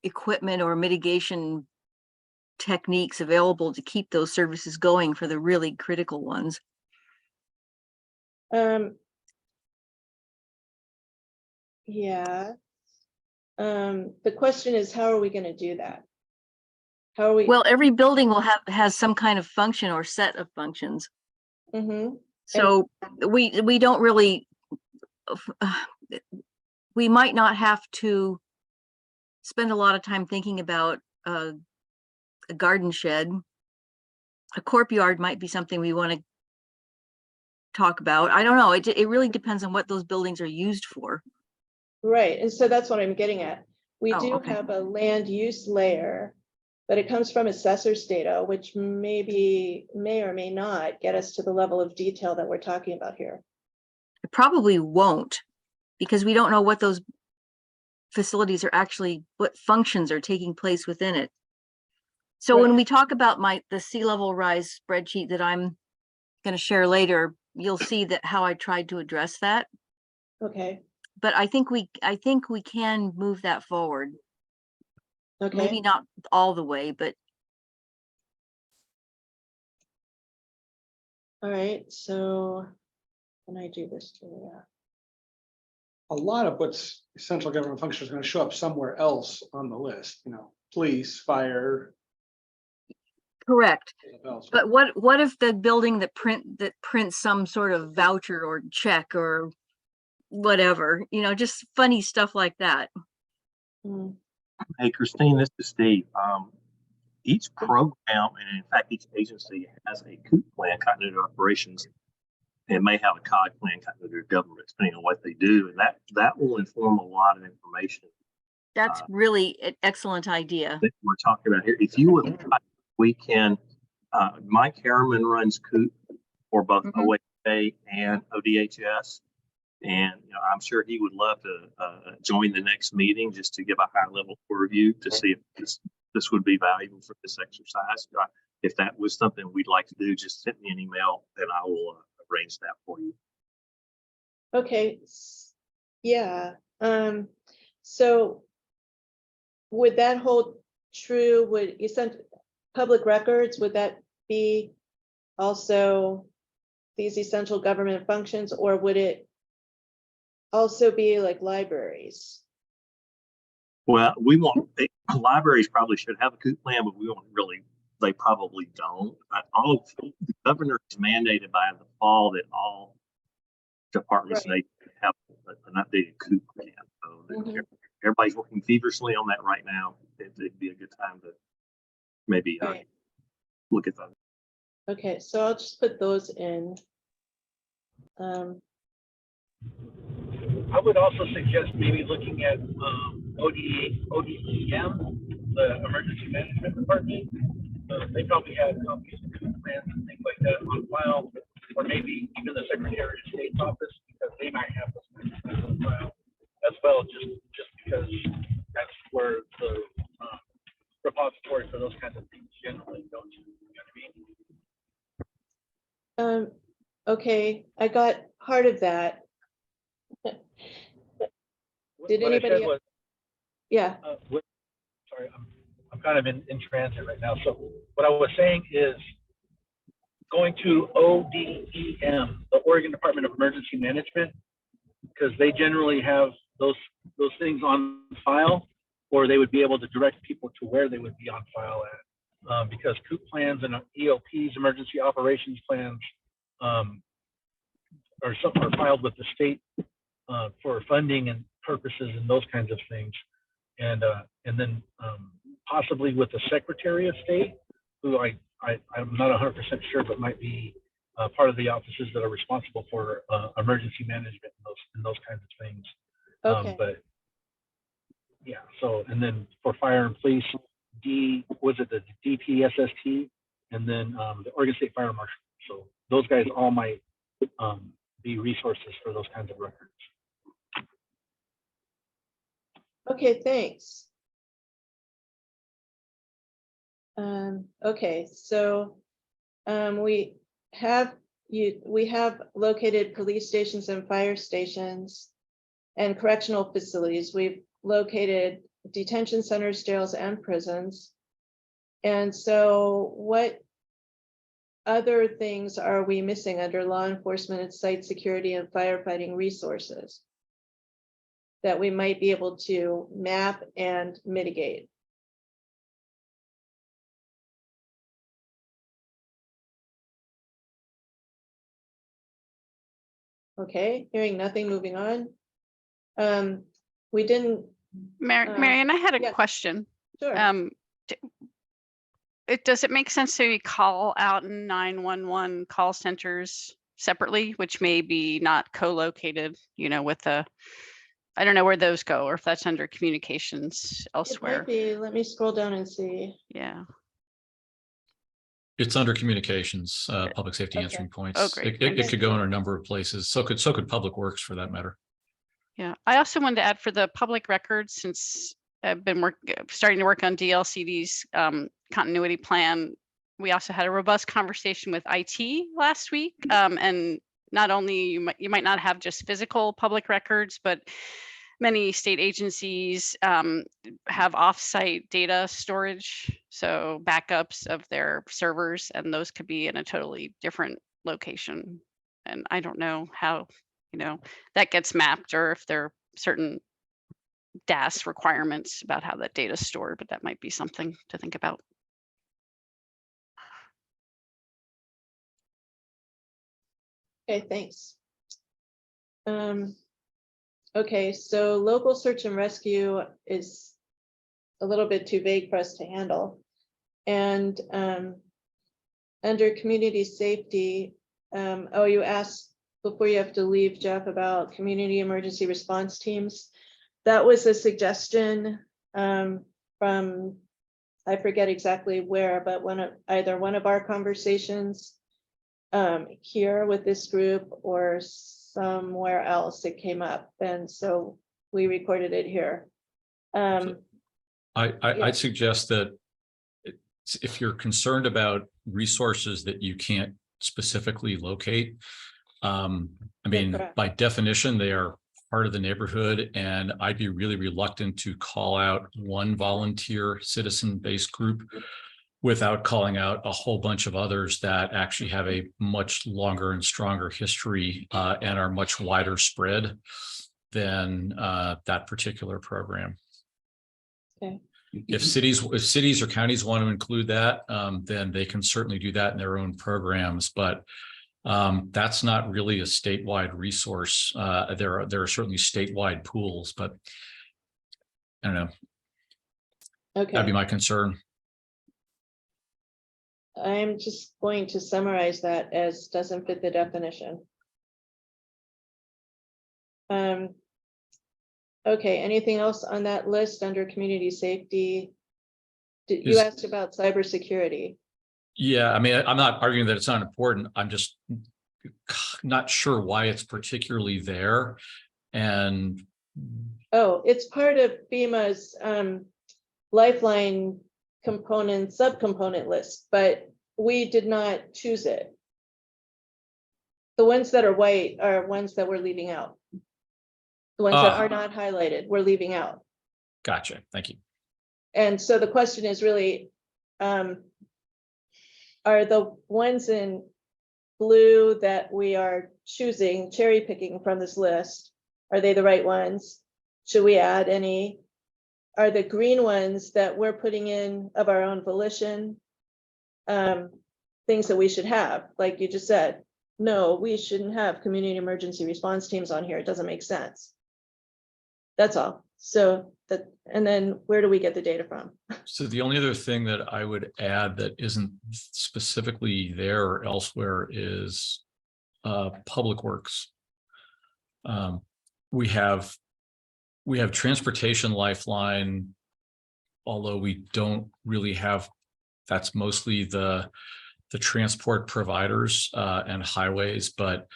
S9: equipment or mitigation techniques available to keep those services going for the really critical ones.
S1: Yeah. The question is, how are we going to do that? How are we?
S9: Well, every building will has some kind of function or set of functions.
S1: Mm-hmm.
S9: So we don't really, we might not have to spend a lot of time thinking about a garden shed. A corp yard might be something we want to talk about. I don't know. It really depends on what those buildings are used for.
S1: Right, and so that's what I'm getting at. We
S9: Oh,
S1: do
S9: okay.
S1: have a land use layer but it comes from assessor's data, which may or may not get us to the level of detail that we're talking about here.
S9: It probably won't, because we don't know what those facilities are actually, what functions are taking place within it. So when
S1: Right.
S9: we talk about the sea level rise spreadsheet that I'm going to share later, you'll see that how I tried to address that.
S1: Okay,
S9: But I think we can move that forward.
S1: okay.
S9: Maybe not all the way, but
S1: All right, so when I do this,
S10: A lot of what's essential government function is going to show up somewhere else on the list, you know, police, fire.
S9: correct.
S10: else.
S9: But what if the building that prints some sort of voucher or check or whatever, you know, just funny stuff like that.
S1: Hmm,
S13: Hey, Christine, this is Steve. Each program, and in fact, each agency has a COOP plan, continuity of operations, and may have a COG plan, continuity of government, depending on what they do. And that will inform a lot of information
S9: That's really an excellent idea.
S13: that we're talking about here. If you would, like, we can, Mike Harriman runs COOP for both
S9: Mhm.
S13: OHA and ODHS. And I'm sure he would love to join the next meeting just to give a high level overview to see if this would be valuable for this exercise. If that was something we'd like to do, just send me an email and I will arrange that for you.
S1: okay, yeah, so would that hold true, would you send public records, would that be also these essential government functions, or would it also be like libraries?
S13: Well, libraries probably should have a COOP plan, but we won't really, they probably don't. All the governor is mandated by the fall that all departments
S1: Right.
S13: need to have an updated COOP plan. So
S1: Mhm.
S13: everybody's working feverishly on that right now. It'd be a good time to maybe
S1: Right.
S13: look at that.
S1: Okay, so I'll just put those in.
S11: I would also suggest maybe looking at ODEM, the Emergency Management Department. They probably have copies of COOP plans and things like that on file, or maybe even the Secretary of State's office, because they might have those kinds of things on file as well, just because that's where the repository for those kinds of things generally go to. You know what I mean?
S1: Okay, I got part of that. Did
S11: What I said
S1: anybody?
S11: was,
S1: Yeah,
S11: sorry, I'm kind of in transit right now. So what I was saying is going to ODEM, the Oregon Department of Emergency Management, because they generally have those things on file, or they would be able to direct people to where they would be on file at. Because COOP plans and EOPs, emergency operations plans, are filed with the state for funding and purposes and those kinds of things, and then possibly with the Secretary of State, who I'm not 100% sure, but might be part of the offices that are responsible for emergency management and those kinds of things.
S1: okay,
S11: But yeah, so, and then for fire and police, the DPSST, and then the Oregon State Fire Marshal. So those guys all might be resources for those kinds of records.
S1: okay, thanks. Okay, so we have located police stations and fire stations and correctional facilities. We've located detention centers, jails, and prisons. And so what other things are we missing under law enforcement and site security and firefighting resources that we might be able to map and mitigate? Okay, hearing nothing, moving on. We didn't,
S14: Marion, I had a
S1: yeah.
S14: question.
S1: sure,
S14: Does it make sense to call out 911 call centers separately, which may be not co-located, with the I don't know where those go, or if that's under communications
S1: It
S14: elsewhere.
S1: might be, let me scroll down and see.
S14: Yeah.
S3: It's under communications, public safety
S1: Okay.
S3: answering points.
S14: Oh, great.
S3: It could go in a number of places. So could Public Works for that matter.
S14: Yeah, I also wanted to add for the public records, since I've been starting to work on DLCD's continuity plan. We also had a robust conversation with IT last week. And not only you might not have just physical public records, but many state agencies have offsite data storage, so backups of their servers, and those could be in a totally different location. And I don't know how, that gets mapped, or if there are certain DAS requirements about how that data is stored, but that might be something to think about.
S1: Okay, thanks. Okay, so local search and rescue is a little bit too vague for us to handle. And under community safety, oh, you asked before you have to leave, Jeff, about community emergency response teams. That was a suggestion from, I forget exactly where, but either one of our conversations here with this group or somewhere else it came up, and so we recorded it here.
S3: I'd suggest that if you're concerned about resources that you can't specifically locate, I mean,
S1: correct.
S3: by definition, they are part of the neighborhood, and I'd be really reluctant to call out one volunteer citizen-based group without calling out a whole bunch of others that actually have a much longer and stronger history and are much wider spread than that particular program.
S1: Okay.
S3: If cities or counties want to include that, then they can certainly do that in their own programs, but that's not really a statewide resource. There are certainly statewide pools, but I don't know.
S1: Okay.
S3: That'd be my concern.
S1: I'm just going to summarize that as doesn't fit the definition. Okay, anything else on that list under community safety? You asked about cybersecurity.
S3: Yeah, I mean, I'm not arguing that it's not important. I'm just not sure why it's particularly there. And
S1: Oh, it's part of FEMA's Lifeline subcomponent list, but we did not choose it. The ones that are white are ones that we're leaving out. The ones that are not highlighted, we're leaving out.
S3: gotcha. Thank you.
S1: And so the question is really, are the ones in blue that we are choosing, cherry picking from this list, are they the right ones? Should we add any? Are the green ones that we're putting in of our own volition things that we should have, like you just said? No, we shouldn't have community emergency response teams on here. It doesn't make sense. That's all. So that, and then where do we get the data from?
S3: So the only other thing that I would add that isn't specifically there or elsewhere is Public Works. We have Transportation Lifeline, although we don't really have, that's mostly the transport providers and highways, but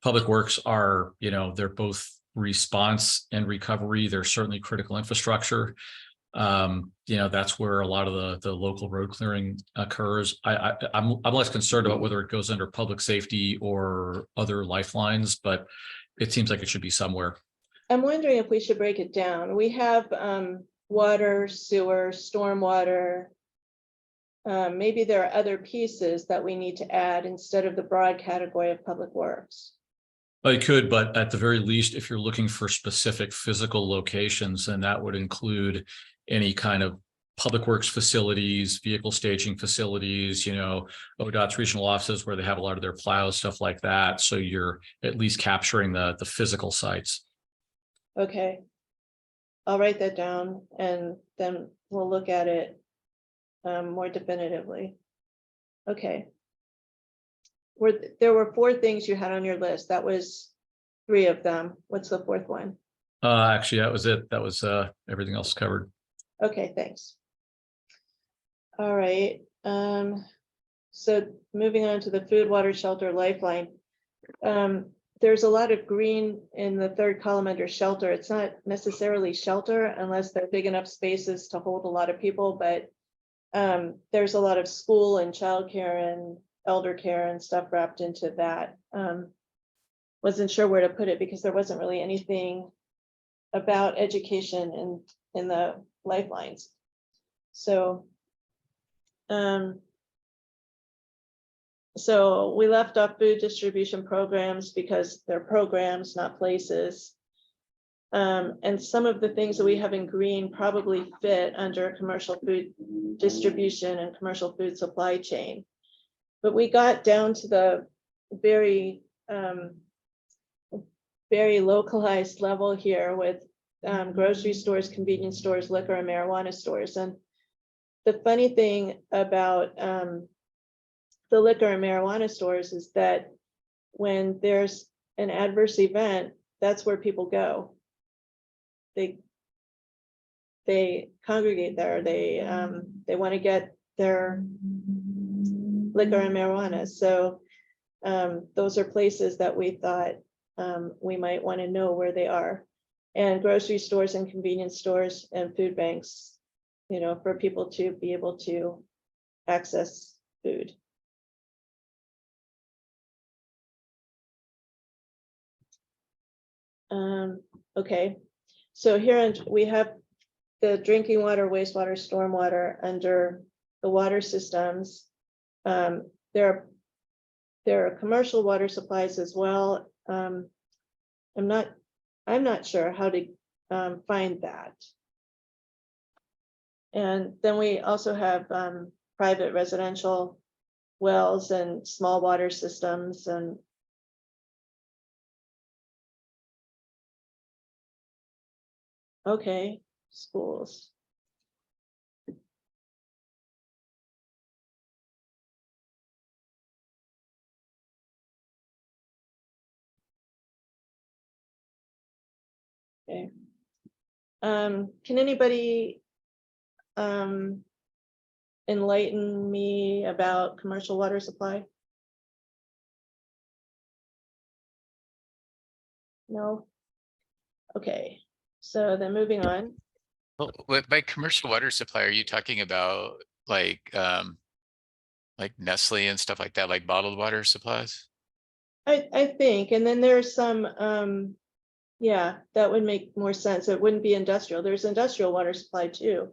S3: Public Works are, they're both response and recovery. They're certainly critical infrastructure. That's where a lot of the local road clearing occurs. I'm less concerned about whether it goes under public safety or other lifelines, but it seems like it should be somewhere.
S1: I'm wondering if we should break it down. We have water, sewer, stormwater. Maybe there are other pieces that we need to add instead of the broad category of public works.
S3: I could, but at the very least, if you're looking for specific physical locations, then that would include any kind of public works facilities, vehicle staging facilities, ODOT's regional offices where they have a lot of their plows, stuff like that. So you're at least capturing the physical sites.
S1: Okay. I'll write that down and then we'll look at it more definitively. Okay. There were 4 things you had on your list. That was 3 of them. What's the 4th one?
S3: Actually, that was it. That was everything else covered.
S1: Okay, thanks. All right, so moving on to the food, water, shelter, lifeline. There's a lot of green in the third column under shelter. It's not necessarily shelter unless they're big enough spaces to hold a lot of people, but there's a lot of school and childcare and elder care and stuff wrapped into that. Wasn't sure where to put it because there wasn't really anything about education in the lifelines. So so we left off food distribution programs because they're programs, not places. And some of the things that we have in green probably fit under commercial food distribution and commercial food supply chain. But we got down to the very localized level here with grocery stores, convenience stores, liquor and marijuana stores. And the funny thing about the liquor and marijuana stores is that when there's an adverse event, that's where people go. They congregate there. They want to get their liquor and marijuana. So those are places that we thought we might want to know where they are. And grocery stores and convenience stores and food banks, you know, for people to be able to access food. Okay, so here we have the drinking water, wastewater, stormwater under the water systems. There are commercial water supplies as well. I'm not sure how to find that. And then we also have private residential wells and small water systems and okay, schools. Okay. Can anybody enlighten me about commercial water supply? No? Okay, so then moving on.
S5: Well, by commercial water supply, are you talking about like Nestle and stuff like that, like bottled water supplies?
S1: I think, and then there's some, yeah, that would make more sense. It wouldn't be industrial. There's industrial water supply too.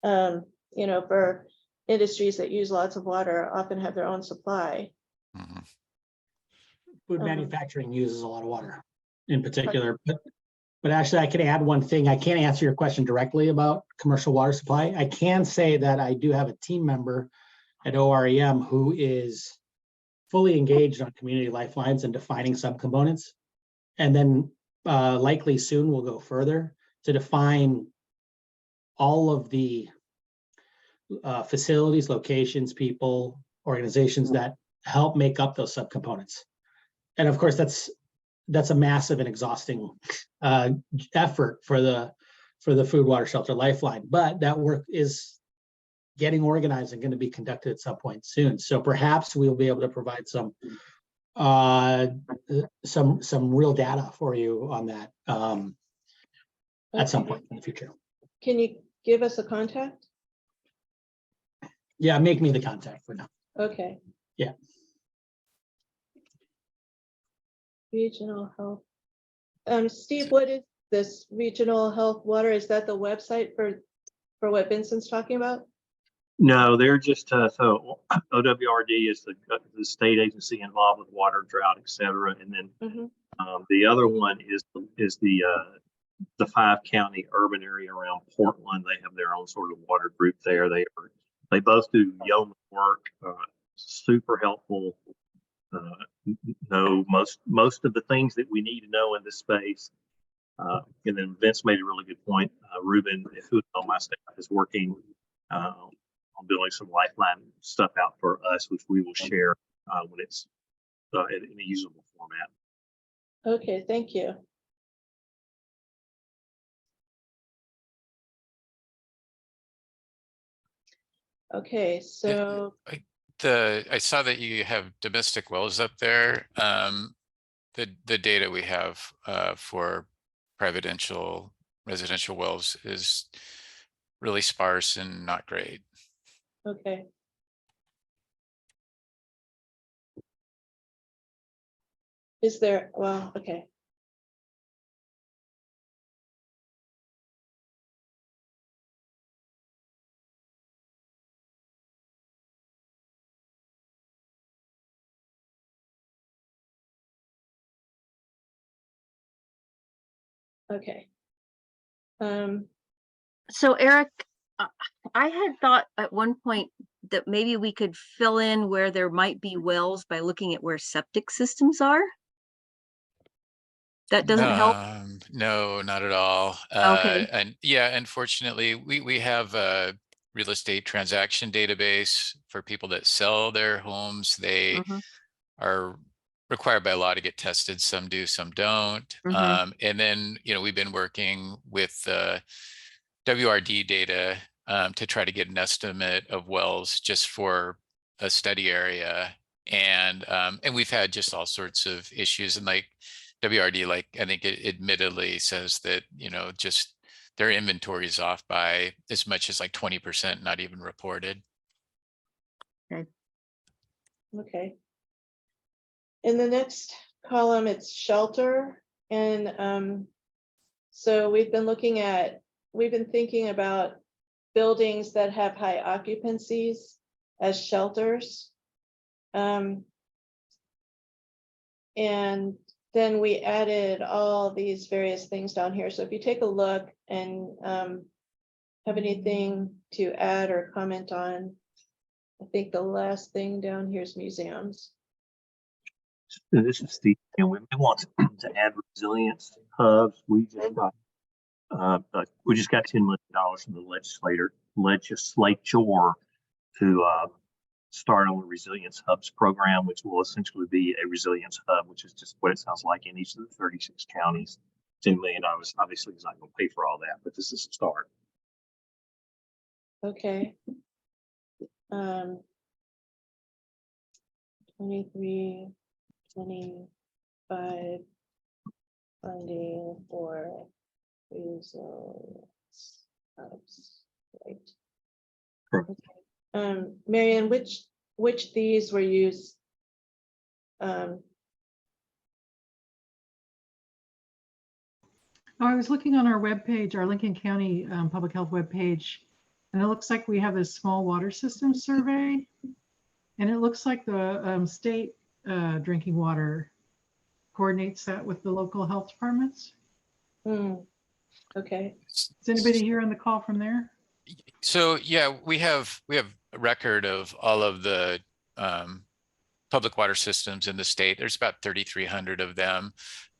S1: You know, for industries that use lots of water often have their own supply.
S5: Mhm.
S15: Food manufacturing uses a lot of water in particular, but actually I can add one thing. I can't answer your question directly about commercial water supply. I can say that I do have a team member at OREM who is fully engaged on community lifelines and defining subcomponents. And then likely soon we'll go further to define all of the facilities, locations, people, organizations that help make up those subcomponents. And of course, that's a massive and exhausting effort for the food, water, shelter, lifeline. But that work is getting organized and going to be conducted at some point soon. So perhaps we'll be able to provide some real data for you on that at some point in the future.
S1: Can you give us a contact?
S15: Yeah, make me the contact for now.
S1: Okay.
S15: Yeah.
S1: Regional health. Steve, what is this regional health water? Is that the website for what Vincent's talking about?
S13: No, they're just, so OWRD is the state agency involved with water, drought, et cetera. And then the other one is the 5-county urban area around Portland. They have their own sort of water group there. They both do yeoman work, super helpful. Know most of the things that we need to know in this space. And then Vince made a really good point. Ruben, who is on my staff, is working on building some lifeline stuff out for us, which we will share when it's in a usable format.
S1: Okay, thank you. Okay, so,
S5: I saw that you have domestic wells up there. The data we have for residential wells is really sparse and not great.
S1: okay. Is there, well, okay. Okay.
S9: So Eric, I had thought at one point that maybe we could fill in where there might be wells by looking at where septic systems are. That doesn't help?
S5: No, not at all.
S9: Okay.
S5: And yeah, unfortunately, we have a real estate transaction database for people that sell their homes. They
S9: Mhm.
S5: are required by law to get tested. Some do, some don't.
S9: Mhm.
S5: And then, we've been working with WRD data to try to get an estimate of wells just for a study area. And we've had just all sorts of issues, and like WRD, like I think it admittedly says that, just their inventory is off by as much as like 20%, not even reported.
S1: Okay. In the next column, it's shelter. And so we've been thinking about buildings that have high occupancies as shelters. And then we added all these various things down here. So if you take a look and have anything to add or comment on, I think the last thing down here is museums.
S13: So this is Steve, and we want to add resilience hubs. We just got $10 million from the legislature to start on the Resilience Hubs program, which will essentially be a resilience hub, which is just what it sounds like in each of the 36 counties. $10 million obviously is not going to pay for all that, but this is a start.
S1: Okay. 23, 25 funding for resilience hubs, right?
S13: Correct.
S1: Okay. Marianne, which these were used?
S16: I was looking on our webpage, our Lincoln County Public Health webpage, and it looks like we have a small water system survey. And it looks like the state drinking water coordinates that with the local health departments.
S1: Okay.
S16: Is anybody here on the call from there?
S5: So yeah, we have a record of all of the public water systems in the state. There's about 3,300 of them.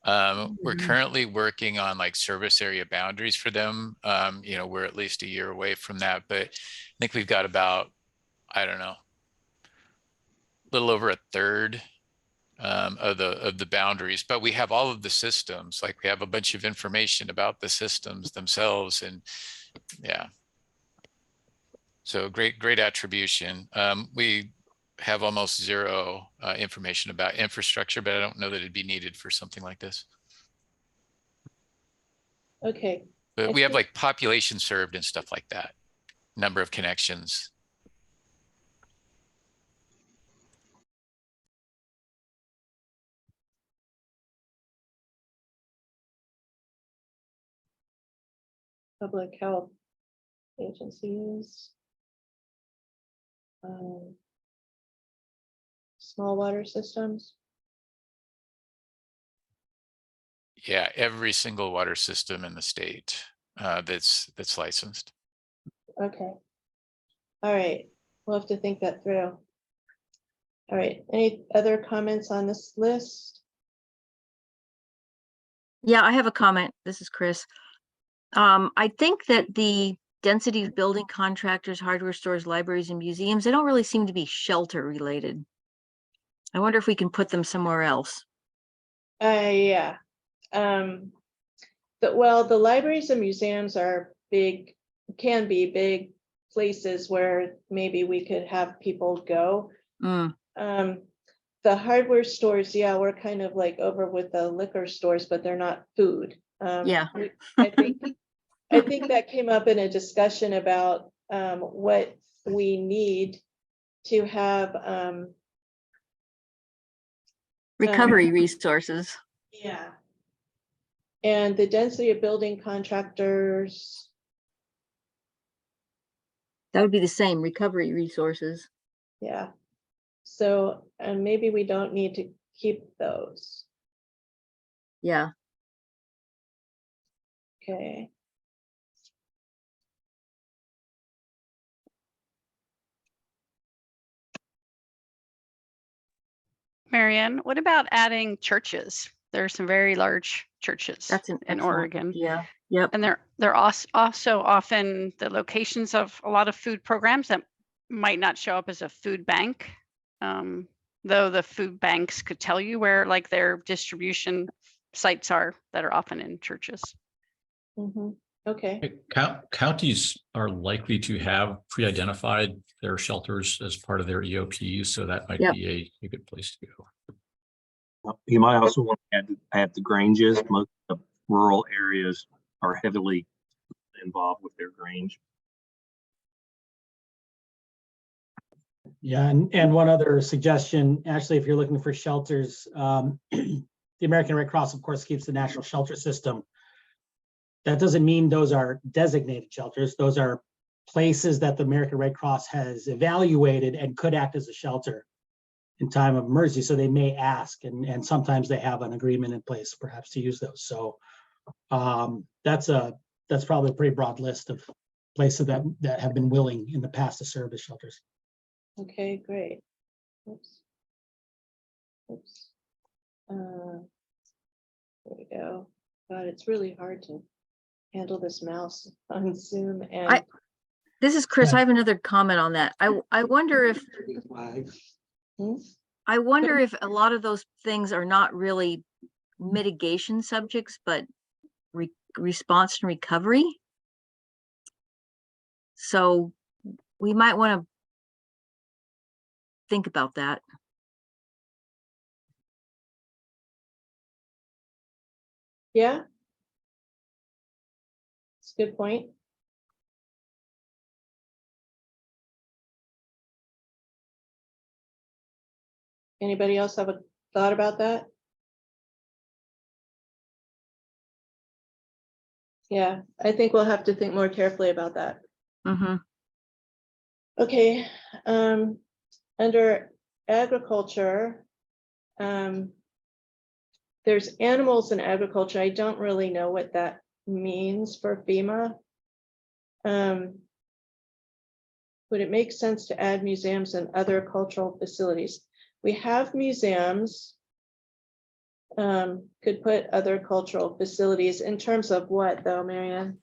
S5: We're currently working on like service area boundaries for them. We're at least a year away from that, but I think we've got about, I don't know, a little over a third of the boundaries, but we have all of the systems. Like we have a bunch of information about the systems themselves, and yeah. So great attribution. We have almost zero information about infrastructure, but I don't know that it'd be needed for something like this.
S1: Okay.
S5: But we have like population served and stuff like that, number of connections.
S1: Public health agencies. Small water systems.
S5: Yeah, every single water system in the state that's licensed.
S1: Okay. All right. We'll have to think that through. All right. Any other comments on this list?
S9: Yeah, I have a comment. This is Chris. I think that the density of building contractors, hardware stores, libraries, and museums, they don't really seem to be shelter related. I wonder if we can put them somewhere else.
S1: Yeah. The libraries and museums are big, can be big places where maybe we could have people go.
S9: Mm,
S1: The hardware stores, yeah, we're kind of like over with the liquor stores, but they're not food.
S9: Yeah.
S1: I think that came up in a discussion about what we need to have.
S9: recovery resources.
S1: Yeah. And the density of building contractors.
S9: That would be the same, recovery resources.
S1: Yeah. So, and maybe we don't need to keep those.
S9: Yeah.
S1: Okay.
S14: Marianne, what about adding churches? There are some very large churches
S9: That's an
S14: in
S9: excellent-
S14: Oregon.
S9: Yeah. Yep.
S14: And they're also often the locations of a lot of food programs that might not show up as a food bank. Though the food banks could tell you where like their distribution sites are that are often in churches.
S1: Okay.
S3: Counties are likely to have pre-identified their shelters as part of their EOPs, so that might
S9: Yep.
S3: be a good place to go.
S13: You might also want to add the Granges. Most of the rural areas are heavily involved with their Grange.
S15: Yeah, and one other suggestion, actually, if you're looking for shelters, the American Red Cross, of course, keeps the national shelter system. That doesn't mean those are designated shelters. Those are places that the American Red Cross has evaluated and could act as a shelter in time of emergency. So they may ask, and sometimes they have an agreement in place perhaps to use those. So that's probably a pretty broad list of places that have been willing in the past to serve as shelters.
S1: Okay, great. Oops. Oops. There we go. God, it's really hard to handle this mouse on Zoom and.
S9: This is Chris. I have another comment on that. I wonder if I wonder if a lot of those things are not really mitigation subjects, but response and recovery. So we might want to think about that.
S1: Yeah. It's a good point. Anybody else have a thought about that? Yeah, I think we'll have to think more carefully about that.
S9: Mm-hmm.
S1: Okay, under agriculture, there's animals in agriculture. I don't really know what that means for FEMA. Would it make sense to add museums and other cultural facilities? We have museums. Could put other cultural facilities in terms of what though, Marianne?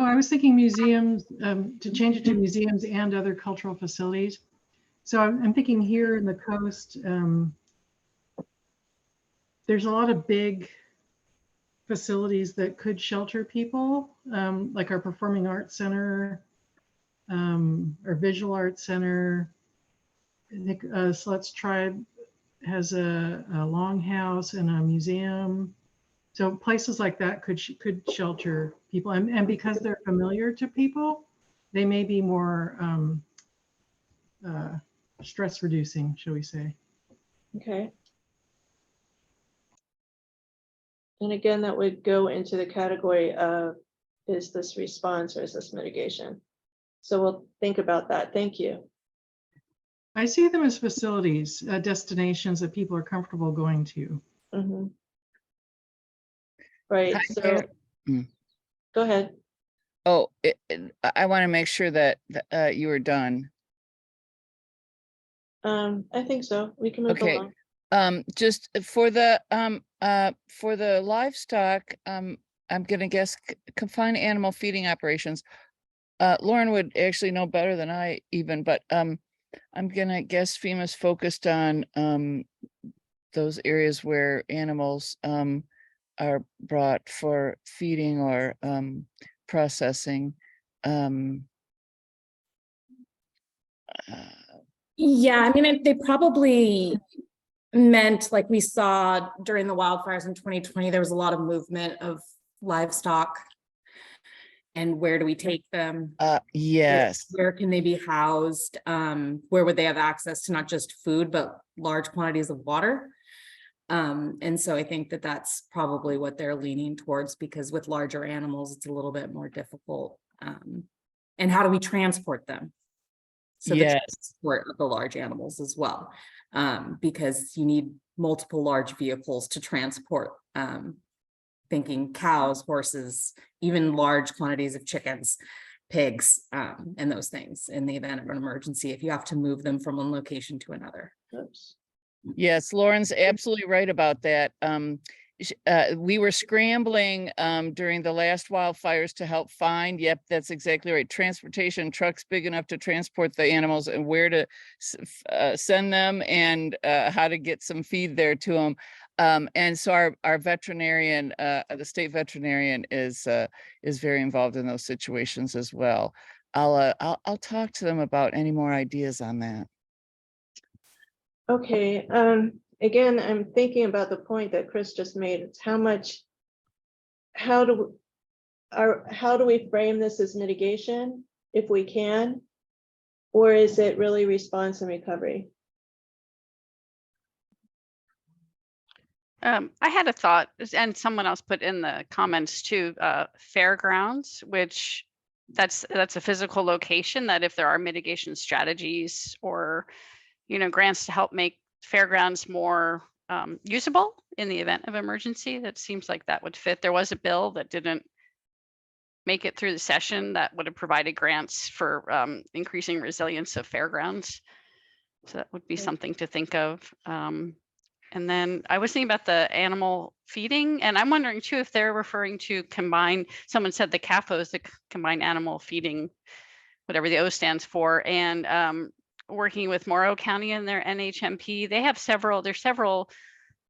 S16: Oh, I was thinking museums, to change it to museums and other cultural facilities. So I'm thinking here in the coast, there's a lot of big facilities that could shelter people, like our Performing Arts Center, our Visual Arts Center. I think Sluts Tribe has a longhouse and a museum. So places like that could shelter people, and because they're familiar to people, they may be more stress reducing, shall we say.
S1: Okay. And again, that would go into the category of, is this response or is this mitigation? So we'll think about that. Thank you.
S16: I see them as facilities, destinations that people are comfortable going to.
S1: Mm-hmm. Right, so go ahead.
S8: Oh, I want to make sure that you are done.
S1: I think so. We can move
S8: Okay.
S1: along.
S8: Just for the livestock, I'm gonna guess confined animal feeding operations. Lauren would actually know better than I even, but I'm gonna guess FEMA's focused on those areas where animals are brought for feeding or processing.
S7: Yeah, I mean, they probably meant like we saw during the wildfires in 2020, there was a lot of movement of livestock. And where do we take them?
S8: Yes.
S7: Where can they be housed? Where would they have access to not just food, but large quantities of water? And so I think that that's probably what they're leaning towards, because with larger animals, it's a little bit more difficult. And how do we transport them? So the transport of the large animals as well, because you need multiple large vehicles to transport, thinking cows, horses, even large quantities of chickens, pigs, and those things in the event of an emergency, if you have to move them from one location to another.
S1: Oops.
S8: Yes, Lauren's absolutely right about that. We were scrambling during the last wildfires to help find, yep, that's exactly right, transportation trucks big enough to transport the animals and where to send them, and how to get some feed there to them. And so our veterinarian, the state veterinarian, is very involved in those situations as well. I'll talk to them about any more ideas on that.
S1: Okay, again, I'm thinking about the point that Chris just made. It's how do we frame this as mitigation if we can, or is it really response and recovery?
S14: I had a thought, and someone else put in the comments too, fairgrounds, which that's a physical location that if there are mitigation strategies or, grants to help make fairgrounds more usable in the event of emergency, that seems like that would fit. There was a bill that didn't make it through the session that would have provided grants for increasing resilience of fairgrounds. So that would be something to think of. And then I was thinking about the animal feeding, and I'm wondering too if they're referring to combine. Someone said the CAFOs, the combined animal feeding, whatever the O stands for, and working with Morrow County and their NHMP. They have there's several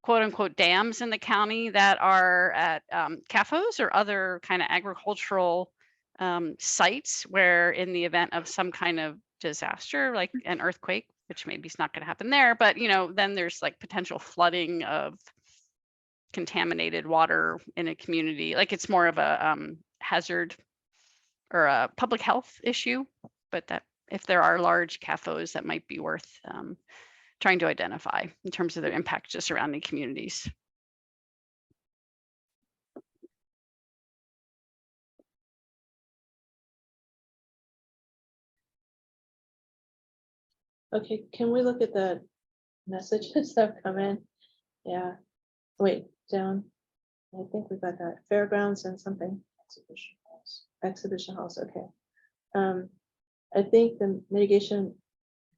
S14: quote unquote dams in the county that are at CAFOs or other kind of agricultural sites where in the event of some kind of disaster, like an earthquake, which maybe is not going to happen there, but then there's like potential flooding of contaminated water in a community. Like it's more of a hazard or a public health issue, but that if there are large CAFOs, that might be worth trying to identify in terms of their impact to surrounding communities.
S1: Okay, can we look at the messages that have come in? Yeah, wait, down. I think we got that. Fairgrounds and something. Exhibition halls, okay. I think the mitigation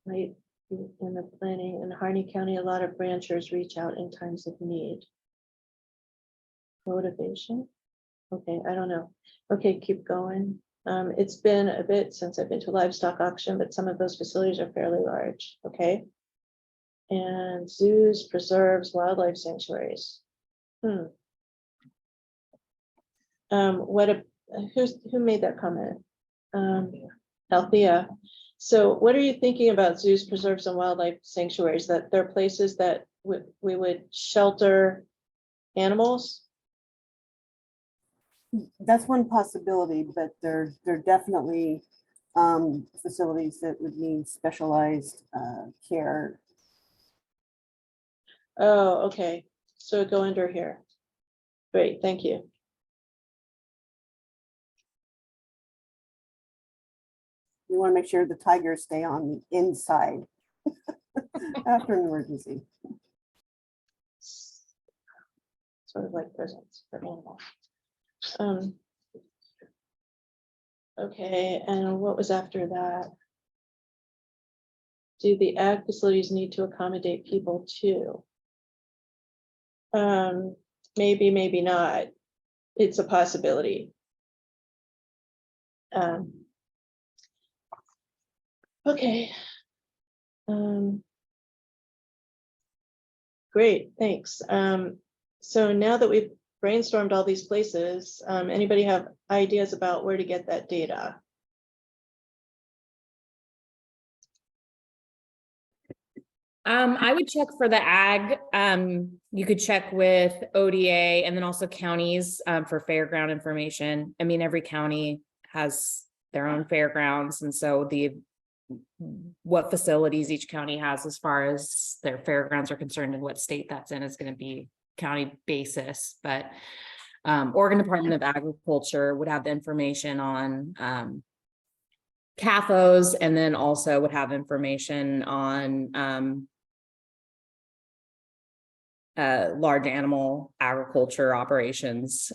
S1: might be in the planning. In Harney County, a lot of ranchers reach out in times of need. Motivation? Okay, I don't know. Okay, keep going. It's been a bit since I've been to a livestock auction, but some of those facilities are fairly large, okay? And zoos, preserves, wildlife sanctuaries. Who made that comment? Althea. So what are you thinking about zoos, preserves, and wildlife sanctuaries? That they're places that we would shelter animals?
S17: That's one possibility, but there definitely facilities that would need specialized care.
S1: Oh, okay. So go under here. Great, thank you.
S17: We want to make sure the tigers stay on the inside after an emergency.
S1: Sort of like prisons for animals. Okay, and what was after that? Do the ag facilities need to accommodate people too? Maybe, maybe not. It's a possibility. Okay. Great, thanks. So now that we've brainstormed all these places, anybody have ideas about where to get that data?
S7: I would check for the ag. You could check with ODA and then also counties for fairground information. I mean, every county has their own fairgrounds, and so what facilities each county has as far as their fairgrounds are concerned and what state that's in is going to be county basis. But Oregon Department of Agriculture would have the information on CAFOs, and then also would have information on large animal agriculture operations,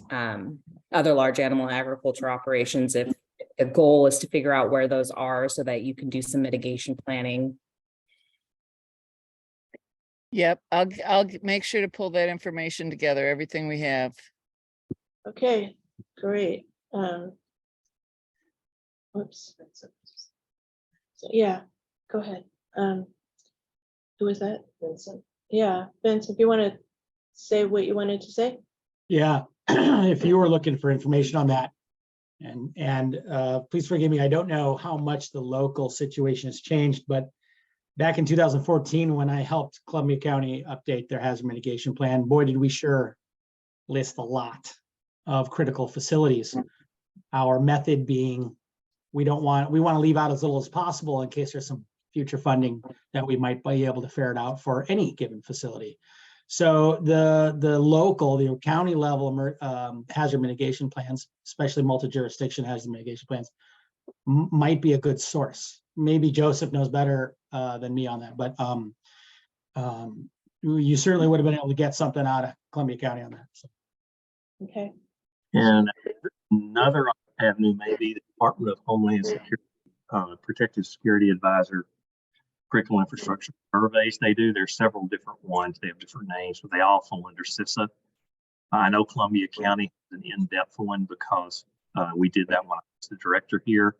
S7: other large animal agriculture operations, if the goal is to figure out where those are so that you can do some mitigation planning.
S8: Yep, I'll make sure to pull that information together, everything we have.
S1: Okay, great. Whoops. So, yeah, go ahead. Who was that? Vincent. Yeah, Vince, if you want to say what you wanted to say.
S15: Yeah, if you were looking for information on that, and please forgive me, I don't know how much the local situation has changed, but back in 2014, when I helped Columbia County update their hazard mitigation plan, boy, did we sure list a lot of critical facilities. Our method being, we want to leave out as little as possible in case there's some future funding that we might be able to ferret out for any given facility. So the county level hazard mitigation plans, especially multi-jurisdiction hazard mitigation plans, might be a good source. Maybe Joseph knows better than me on that, but you certainly would have been able to get something out of Columbia County on that. So.
S1: Okay.
S13: And another avenue may be the Department of Homeland Security, Protective Security Advisor Critical Infrastructure Surveys. They do. There's several different ones. They have different names, but they all fall under CISA. I know Columbia County is an in-depth one because we did that when I was the director here.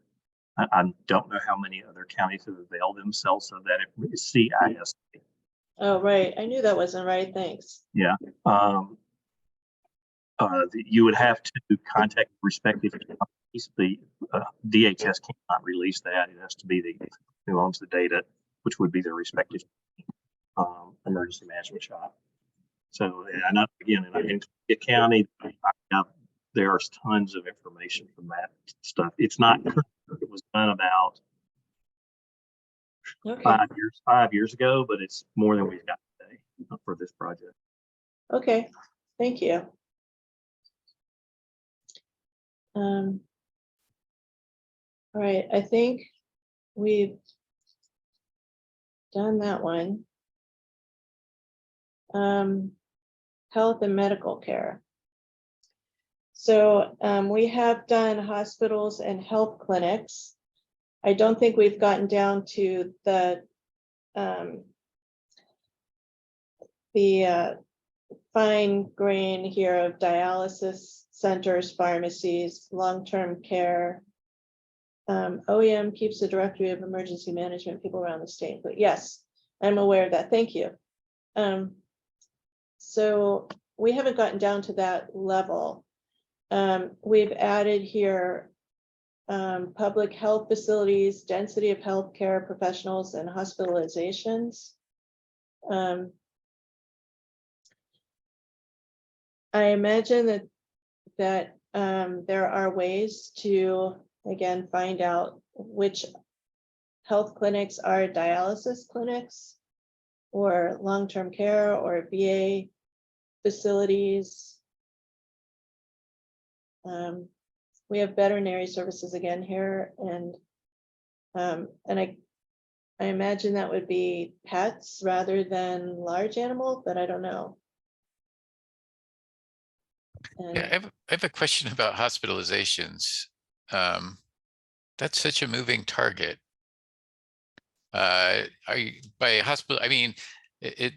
S13: I don't know how many other counties have availed themselves of that. It's CIS.
S1: Oh, right. I knew that wasn't right. Thanks.
S13: Yeah. You would have to contact respective companies. The DHS cannot release that. It has to be the who owns the data, which would be their respective emergency management shop. So, and again, in Columbia County, there's tons of information from that stuff. It's not. It was done about 5 years ago, but it's more than we've got today for this project.
S1: Okay, thank you. All right, I think we've done that one. Health and medical care. So we have done hospitals and health clinics. I don't think we've gotten down to the fine grain here of dialysis centers, pharmacies, long-term care. OEM keeps a directory of emergency management people around the state, but yes, I'm aware of that. Thank you. So we haven't gotten down to that level. We've added here public health facilities, density of healthcare professionals, and hospitalizations. I imagine that there are ways to, again, find out which health clinics are dialysis clinics or long-term care or VA facilities. We have veterinary services again here, and I imagine that would be pets rather than large animal, but I don't know.
S5: Yeah, I have a question about hospitalizations. That's such a moving target. Are you by hospital? I mean, it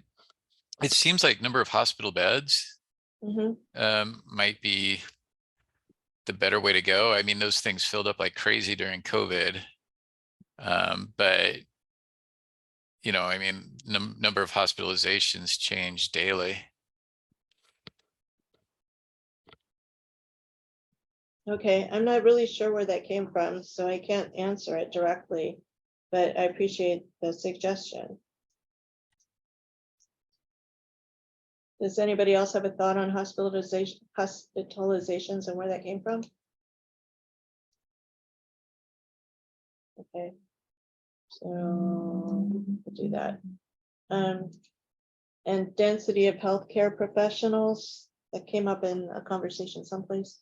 S5: seems like number of hospital beds might be the better way to go. I mean, those things filled up like crazy during COVID. But you know, I mean, number of hospitalizations change daily.
S1: Okay, I'm not really sure where that came from, so I can't answer it directly, but I appreciate the suggestion. Does anybody else have a thought on hospitalizations and where that came from? Okay. So we'll do that. And density of healthcare professionals, that came up in a conversation someplace.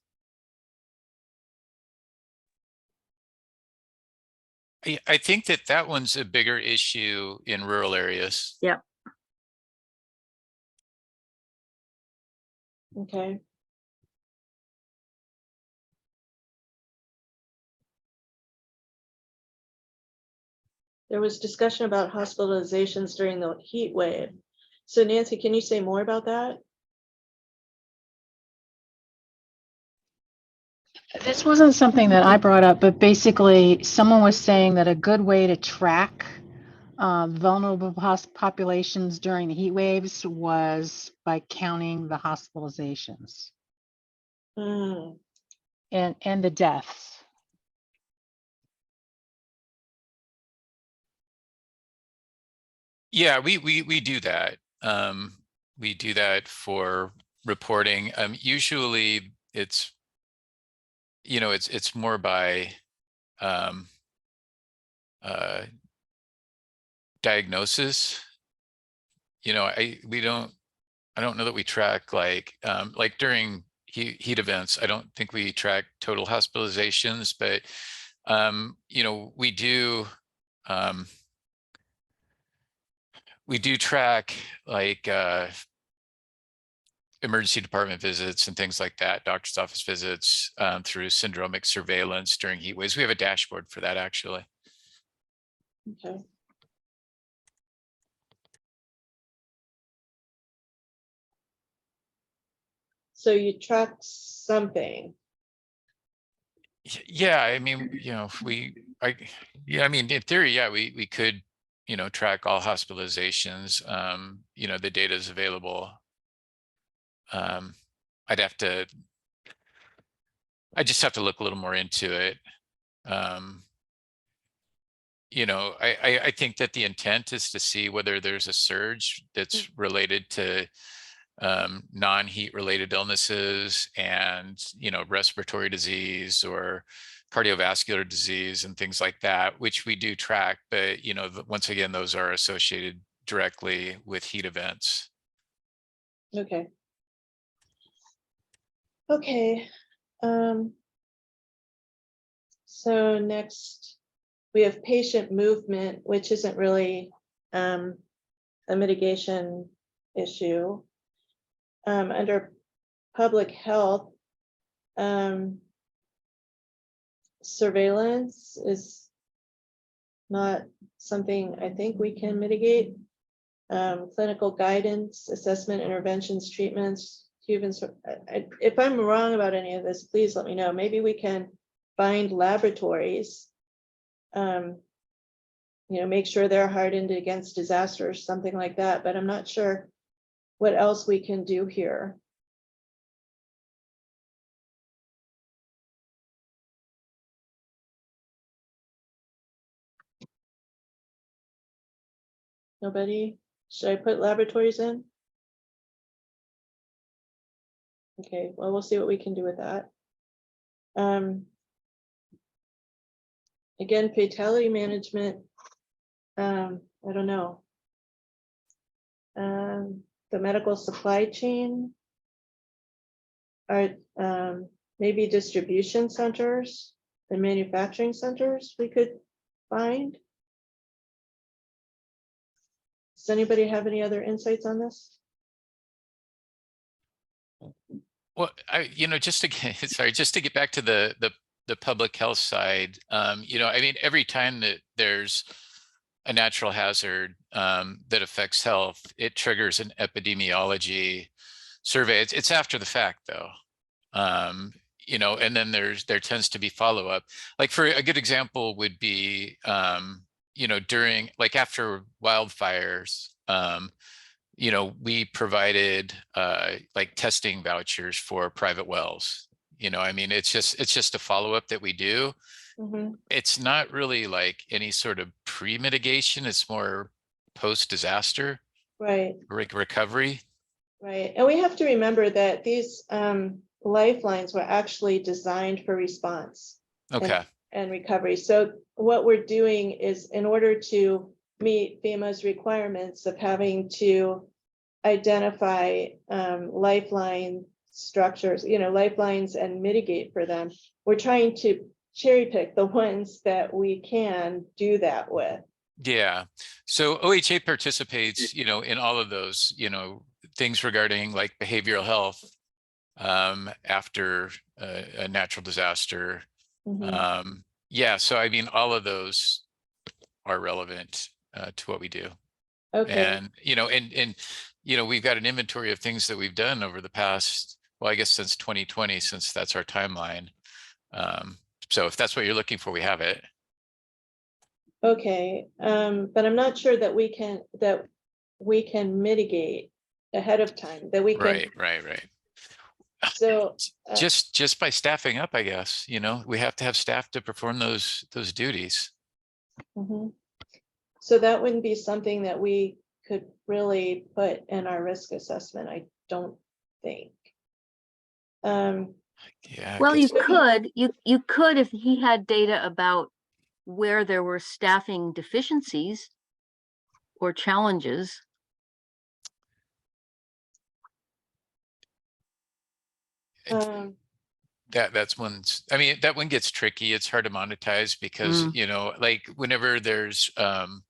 S5: I think that that one's a bigger issue in rural areas.
S9: Yep.
S1: Okay. There was discussion about hospitalizations during the heat wave. So Nancy, can you say more about that?
S18: This wasn't something that I brought up, but basically someone was saying that a good way to track vulnerable populations during the heat waves was by counting the hospitalizations and the deaths.
S5: Yeah, we do that. We do that for reporting. Usually it's, you know, it's more by diagnosis. You know, I don't know that we track like during heat events. I don't think we track total hospitalizations, but you know, we do track like emergency department visits and things like that, doctor's office visits through syndromic surveillance during heat waves. We have a dashboard for that actually.
S1: Okay. So you track something.
S5: Yeah, I mean, you know, I mean, in theory, yeah, we could, you know, track all hospitalizations. You know, the data is available. I just have to look a little more into it. You know, I think that the intent is to see whether there's a surge that's related to non-heat related illnesses and, you know, respiratory disease or cardiovascular disease and things like that, which we do track. But, you know, once again, those are associated directly with heat events.
S1: Okay. Okay. So next we have patient movement, which isn't really a mitigation issue. Under public health, surveillance is not something I think we can mitigate. Clinical guidance, assessment, interventions, treatments, if I'm wrong about any of this, please let me know. Maybe we can find laboratories, you know, make sure they're hardened against disaster or something like that, but I'm not sure what else we can do here. Nobody? Should I put laboratories in? Okay, well, we'll see what we can do with that. Again, fatality management, I don't know. The medical supply chain, are maybe distribution centers and manufacturing centers we could find. Does anybody have any other insights on this?
S5: Well, you know, just to get, sorry, just to get back to the public health side, you know, I mean, every time that there's a natural hazard that affects health, it triggers an epidemiology survey. It's after the fact though, you know, and then there tends to be follow-up. Like for a good example would be, you know, during like after wildfires, you know, we provided like testing vouchers for private wells. You know, I mean, it's just a follow-up that we do. It's not really like any sort of pre-mitigation. It's more post-disaster
S1: right
S5: recovery.
S1: Right, and we have to remember that these lifelines were actually designed for response. and-
S5: Okay,
S1: And recovery. So what we're doing is, in order to meet FEMA's requirements of having to identify lifeline structures, lifelines, and mitigate for them, we're trying to cherry pick the ones that we can do that with.
S5: yeah. So OHA participates, in all of those, things regarding like behavioral health after a natural disaster.
S1: Mhm.
S5: Yeah, so I mean, all of those are relevant to what we do.
S1: Okay,
S5: And, we've got an inventory of things that we've done over the past, well, I guess since 2020, since that's our timeline. So if that's what you're looking for, we have it.
S1: okay, but I'm not sure that we can mitigate ahead of time, that we can.
S5: Right.
S1: So.
S5: Just by staffing up, I guess, we have to have staff to perform those duties.
S1: Mhm. So that wouldn't be something that we could really put in our risk assessment, I don't think.
S5: Yeah.
S9: Well, you could if he had data about where there were staffing deficiencies or challenges.
S1: Um,
S5: That's one's, I mean, that one gets tricky. It's hard to monetize because, like whenever there's an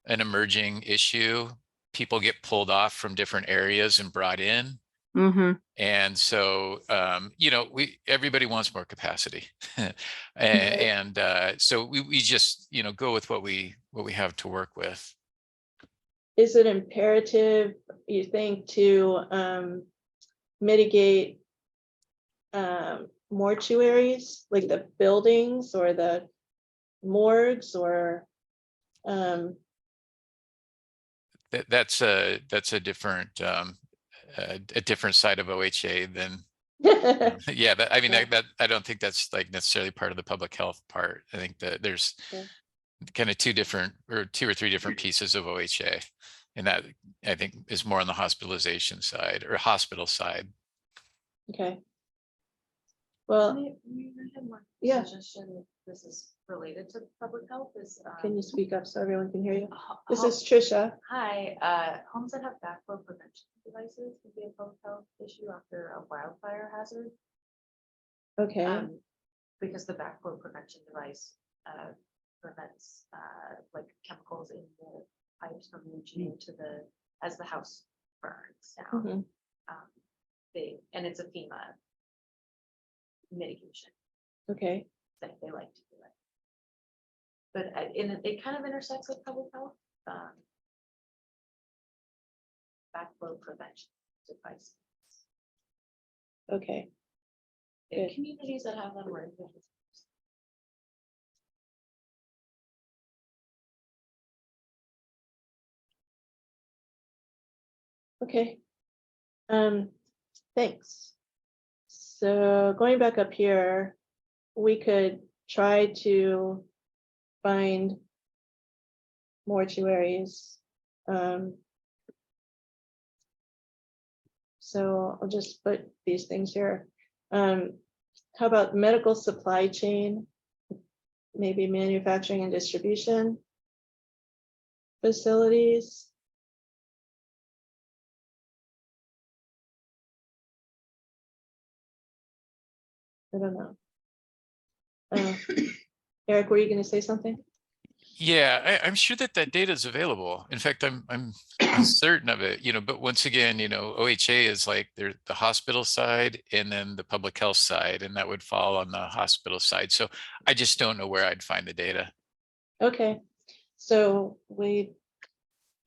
S5: emerging issue, people get pulled off from different areas and brought in.
S9: Mm-hmm.
S5: And so, everybody wants more capacity. And so we just, go with what we have to work with.
S1: Is it imperative, you think, to mitigate mortuaries, like the buildings or the morgues, or
S5: That's a different a different side of OHA than yeah. I mean, that I don't think that's like necessarily part of the public health part. I think that there's kind of two or three different pieces of OHA, and that I think is more on the hospitalization side or hospital side.
S1: Okay. Well, yeah.
S2: Suggestion, this is related to public health, is.
S1: Can you speak up so everyone can hear you? This
S2: ho-
S1: is Trisha.
S2: Hi, homes that have backflow prevention devices could be a public health issue after a wildfire hazard.
S1: Okay.
S2: Because the backflow prevention device prevents like chemicals in the pipes from reaching into as the house burns down.
S1: Mhm.
S2: And it's a FEMA mitigation
S1: Okay.
S2: that they like to do it. But it kind of intersects with public health. Backflow prevention device.
S1: Okay.
S2: In
S1: Good.
S2: communities that have them, or
S1: Okay. Thanks. So going back up here, we could try to find mortuaries. So I'll just put these things here. How about medical supply chain? Maybe manufacturing and distribution facilities. I don't know. Eric, were you going to say something?
S5: Yeah, I'm sure that data is available. In fact, I'm certain of it, but once again, OHA is like the hospital side and then the public health side, and that would fall on the hospital side. So I just don't know where I'd find the data.
S1: Okay, so we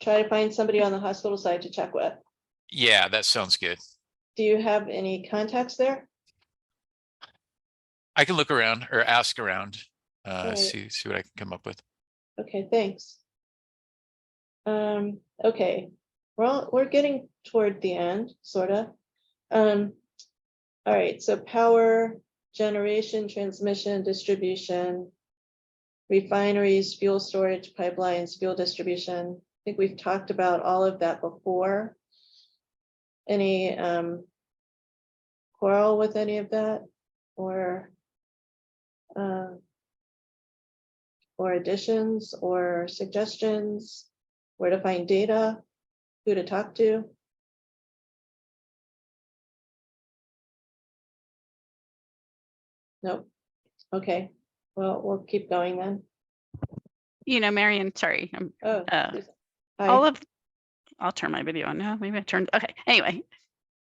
S1: try to find somebody on the hospital side to check with.
S5: Yeah, that sounds good.
S1: Do you have any contacts there?
S5: I can look around or ask around,
S1: Right.
S5: see what I can come up with.
S1: Okay, thanks. Okay, we're getting toward the end, sort of. All right, so power generation, transmission, distribution, refineries, fuel storage, pipelines, fuel distribution. I think we've talked about all of that before. any quarrel with any of that, or additions or suggestions, where to find data, who to talk to? Nope. Okay, well, we'll keep going then.
S14: You know, Marion, sorry,
S1: Oh,
S14: all
S1: hi.
S14: of, I'll turn my video on now. Maybe I turned, okay, anyway,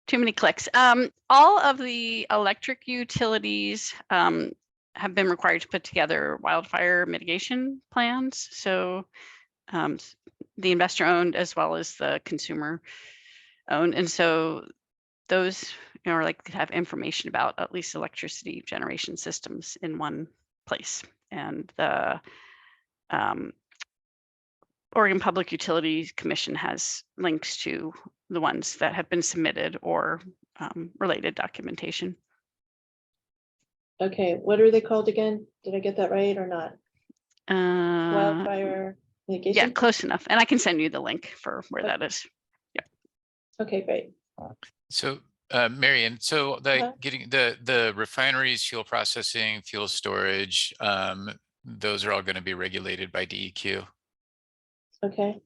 S14: too many clicks. All of the electric utilities have been required to put together wildfire mitigation plans. So the investor owned as well as the consumer owned. And so those, you know, are like have information about at least electricity generation systems in one place. And the Oregon Public Utilities Commission has links to the ones that have been submitted or related documentation.
S1: Okay, what are they called again? Did I get that right or not? Wildfire mitigation?
S14: Yeah, close enough. And I can send you the link for where that is.
S1: Okay, great.
S5: So, Marion, so getting the refineries, fuel processing, fuel storage, those are all going to be regulated by DEQ.
S1: Okay.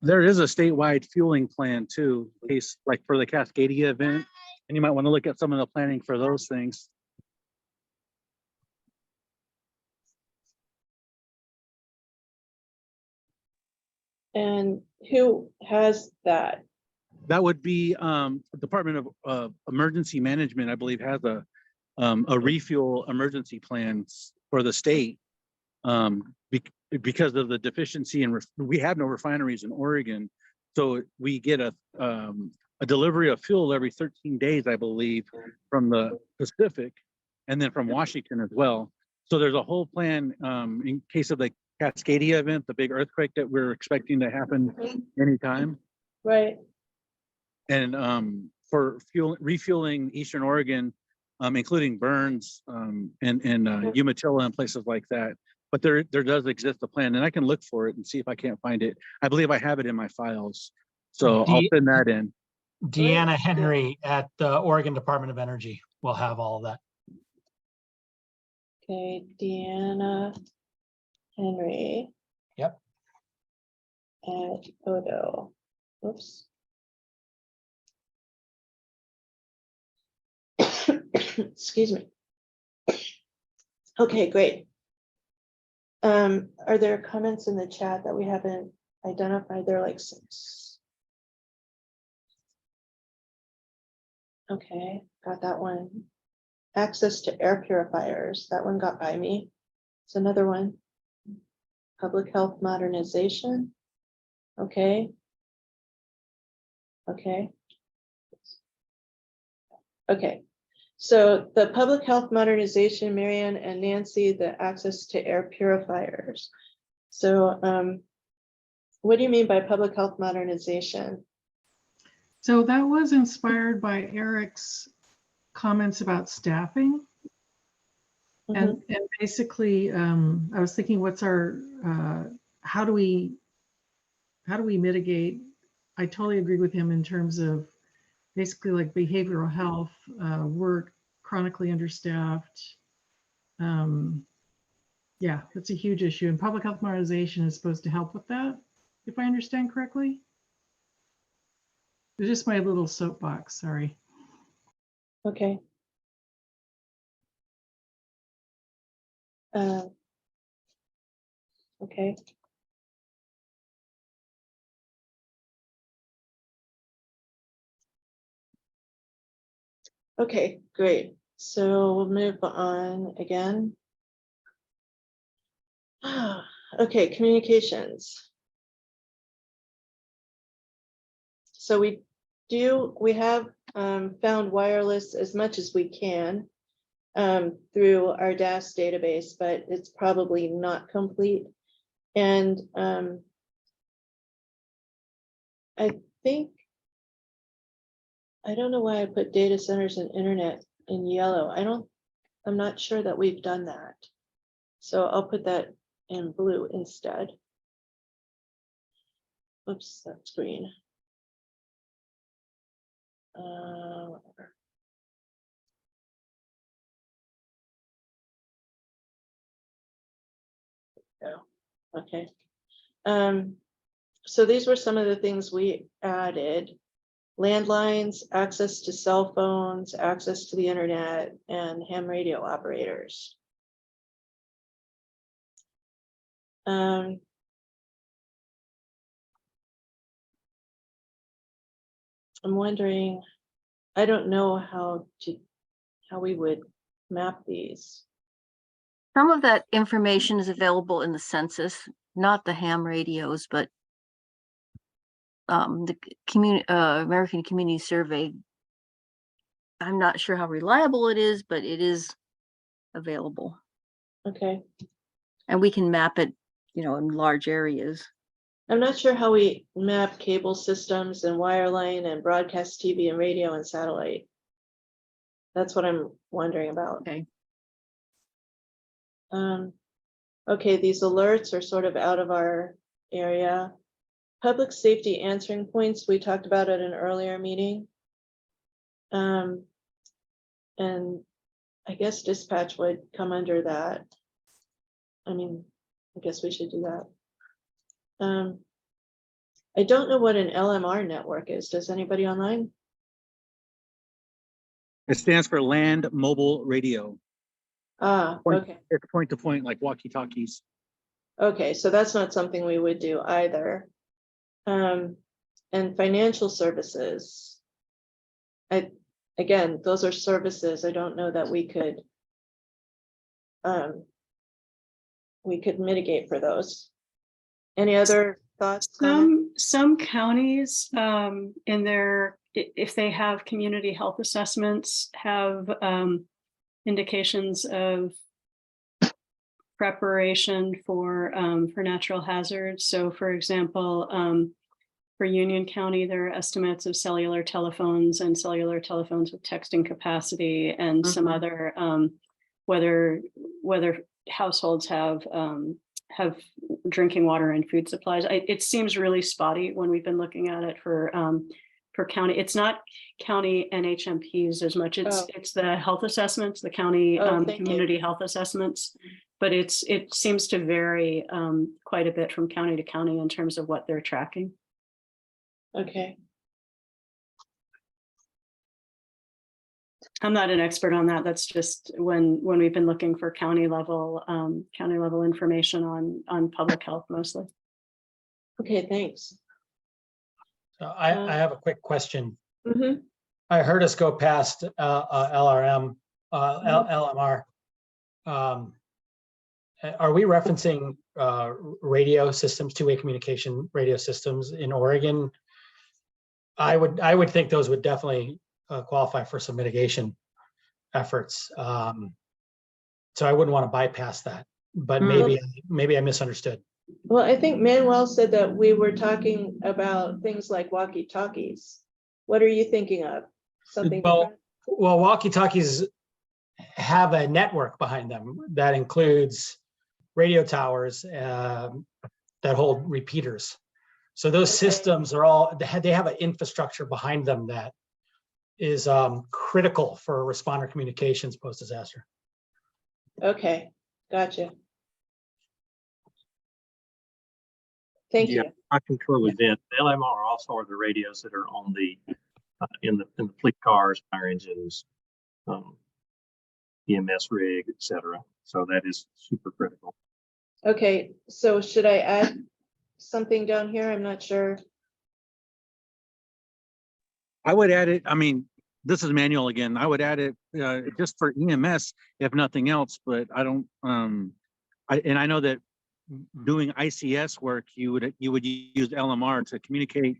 S19: There is a statewide fueling plan too, in case like for the Cascadia event, and you might want to look at some of the planning for those things.
S1: And who has that?
S19: That would be Department of Emergency Management, I believe, has a refuel emergency plans for the state. Because of the deficiency in we have no refineries in Oregon, so we get a delivery of fuel every 13 days, I believe, from the Pacific, and then from Washington as well. So there's a whole plan in case of the Cascadia event, the big earthquake that we're expecting to happen anytime.
S1: Right.
S19: And for refueling Eastern Oregon, including Burns and Umatilla and places like that. But there does exist a plan, and I can look for it and see if I can't find it. I believe I have it in my files, so I'll send that in.
S15: Deanna Henry at the Oregon Department of Energy will have all of that.
S1: Okay, Deanna Henry.
S15: Yep.
S1: At Odo. Oops. Excuse me. Okay, great. Are there comments in the chat that we haven't identified? There are like 6. Okay, got that one. Access to air purifiers. That one got by me. It's another one. Public health modernization. Okay. Okay. Okay. So the public health modernization, Marianne and Nancy, the access to air purifiers. So what do you mean by public health modernization?
S16: So that was inspired by Eric's comments about staffing. And basically, I was thinking, what's our, how do we mitigate? I totally agree with him in terms of basically like behavioral health, we're chronically understaffed. Yeah, that's a huge issue. And public health modernization is supposed to help with that, if I understand correctly. It's just my little soapbox, sorry.
S1: Okay. Okay. Okay, great. So we'll move on again. Okay, communications. So we have found wireless as much as we can through our DAS database, but it's probably not complete. And I think, I don't know why I put data centers and internet in yellow. I'm not sure that we've done that. So I'll put that in blue instead. Oops, that's green. Whatever. Go. Okay. So these were some of the things we added. Landlines, access to cell phones, access to the internet, and ham radio operators. I'm wondering, I don't know how we would map these.
S9: Some of that information is available in the census, not the ham radios, but the American Community Survey. I'm not sure how reliable it is, but it is available.
S1: Okay.
S9: And we can map it, you know, in large areas.
S1: I'm not sure how we map cable systems and wireline and broadcast TV and radio and satellite. That's what I'm wondering about.
S9: Okay.
S1: Okay, these alerts are sort of out of our area. Public safety answering points, we talked about at an earlier meeting. And I guess dispatch would come under that. I mean, I guess we should do that. I don't know what an LMR network is. Does anybody online?
S19: It stands for Land Mobile Radio.
S1: Okay.
S19: It's point to point, like walkie-talkies.
S1: Okay, so that's not something we would do either. And financial services. Again, those are services. I don't know that we could mitigate for those. Any other thoughts?
S6: Some counties in their, if they have community health assessments, have indications of preparation for natural hazards. So for example, for Union County, there are estimates of cellular telephones and cellular telephones with texting capacity and some other whether households have drinking water and food supplies. It seems really spotty when we've been looking at it for county. It's not county NHMPs as much. It's the health assessments, the county community health assessments. But it seems to vary quite a bit from county to county in terms of what they're tracking.
S1: Okay.
S6: I'm not an expert on that. That's just when we've been looking for county level information on public health mostly.
S1: Okay, thanks.
S20: So I have a quick question.
S1: Mm-hmm.
S20: I heard us go past LMR. Are we referencing radio systems, two-way communication radio systems in Oregon? I would think those would definitely qualify for some mitigation efforts. So I wouldn't want to bypass that, but maybe I misunderstood.
S1: Well, I think Manuel said that we were talking about things like walkie-talkies. What are you thinking of? Something different?
S20: Well, walkie-talkies have a network behind them that includes radio towers that hold repeaters. So those systems are all, they have an infrastructure behind them that is critical for responder communications post-disaster.
S1: Okay, gotcha. Thank you.
S13: I concur with that. LMR also are the radios that are on the in the fleet cars, fire engines, EMS rig, etc. So that is super critical.
S1: Okay, so should I add something down here? I'm not sure.
S19: I would add it. I mean, this is manual again. I would add it just for EMS, if nothing else. But I don't. I know that doing ICS work, you would use LMR to communicate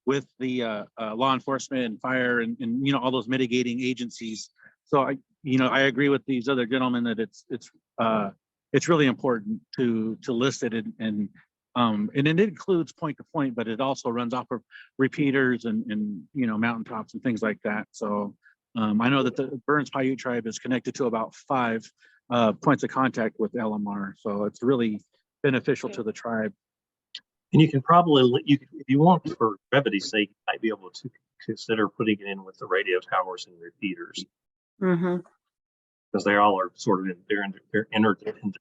S19: with the law enforcement and fire and you know all those mitigating agencies. So I agree with these other gentlemen that it's really important to list it and it includes point to point, but it also runs off of repeaters and you know mountaintops and things like that. So I know that the Burns Paiute tribe is connected to about 5 points of contact with LMR, so it's really beneficial to the tribe.
S13: And you can probably, if you want, for brevity's sake, you might be able to consider putting it in with the radio towers and repeaters,
S9: Mm-hmm.
S13: because they all are sort of, they're interdependent.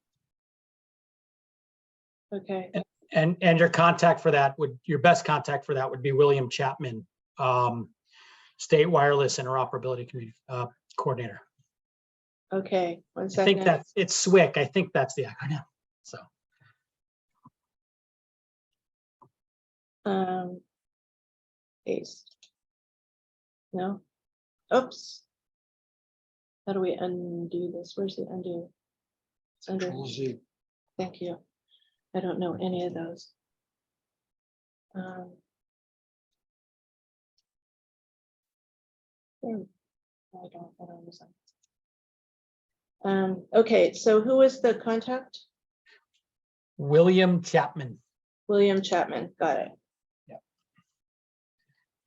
S1: Okay.
S20: And your contact for that your best contact for that would be William Chapman, State Wireless Interoperability Coordinator.
S1: Okay, one
S20: I
S1: second.
S20: think it's SWIC. I think that's the acronym. So.
S1: Paste. No. Oops. How do we undo this? Where's the undo? It's under.
S10: Control-Z.
S1: Thank you. I don't know any of those. I don't understand. Okay, so who is the contact?
S20: William Chapman.
S1: William Chapman, got it.
S20: Yeah.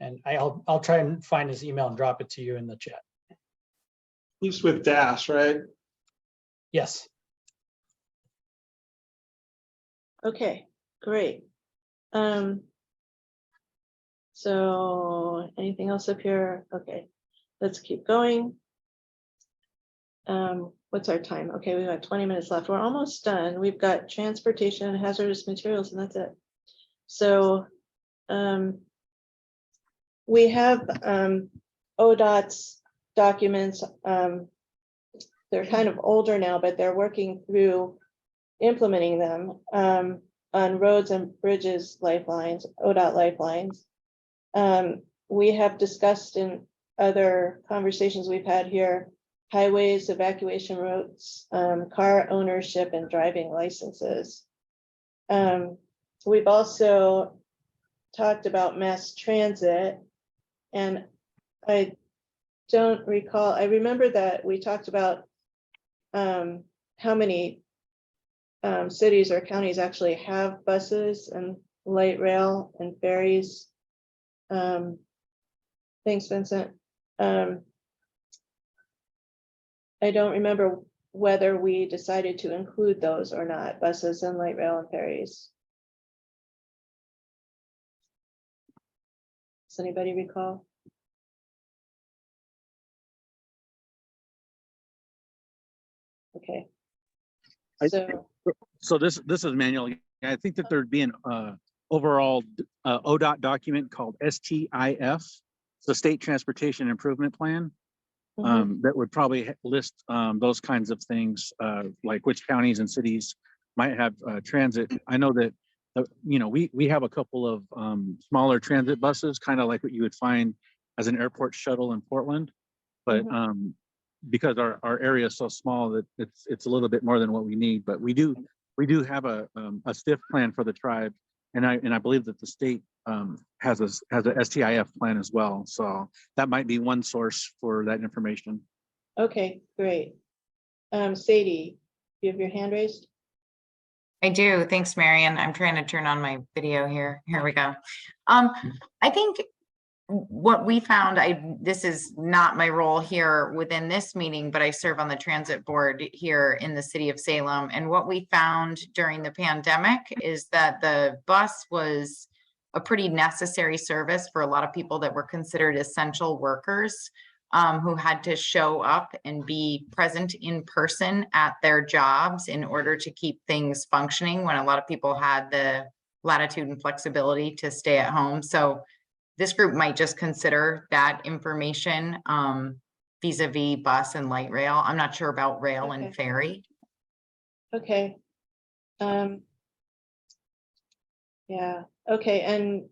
S20: And I'll try and find his email and drop it to you in the chat.
S10: He's with DAS, right?
S20: Yes.
S1: Okay, great. So anything else up here? Okay, let's keep going. What's our time? Okay, we've got 20 minutes left. We're almost done. We've got transportation and hazardous materials, and that's it. So we have ODOT's documents. They're kind of older now, but they're working through implementing them on roads and bridges lifelines, ODOT lifelines. We have discussed in other conversations we've had here, highways, evacuation routes, car ownership and driving licenses. We've also talked about mass transit, and I don't recall, I remember that we talked about how many cities or counties actually have buses and light rail and ferries. Thanks, Vincent. I don't remember whether we decided to include those or not, buses and light rail and ferries. Does anybody recall? Okay.
S19: So this is manual. I think that there'd be an overall ODOT document called STIF, it's the State Transportation Improvement Plan. That would probably list those kinds of things, like which counties and cities might have transit. I know that we have a couple of smaller transit buses, kind of like what you would find as an airport shuttle in Portland, but because our area is so small that it's a little bit more than what we need. But we do have a STIF plan for the tribe, and I believe that the state has a STIF plan as well. So that might be one source for that information.
S1: Okay, great. Sadie, you have your hand raised?
S21: I do. Thanks, Marion. I'm trying to turn on my video here. Here we go. I think what we found, this is not my role here within this meeting, but I serve on the transit board here in the city of Salem. And what we found during the pandemic is that the bus was a pretty necessary service for a lot of people that were considered essential workers, who had to show up and be present in person at their jobs in order to keep things functioning when a lot of people had the latitude and flexibility to stay at home. So this group might just consider that information vis-a-vis bus and light rail. I'm not sure about rail and ferry.
S1: Okay. Yeah, okay, and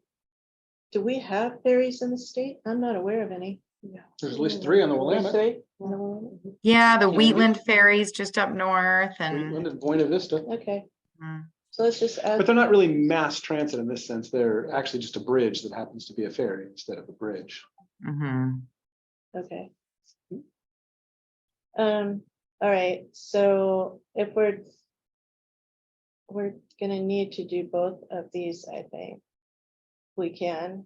S1: do we have ferries in the state? I'm not aware of any.
S10: There's at least 3 on the
S1: There's
S10: Willamette.
S1: 3 on the Willamette?
S21: Yeah, the Wheatland ferries just up north and
S10: Wheatland and Buena Vista.
S1: Okay. So let's just add.
S10: But they're not really mass transit in this sense. They're actually just a bridge that happens to be a ferry instead of a bridge.
S1: Okay. All right, so if we're gonna need to do both of these, I think we can.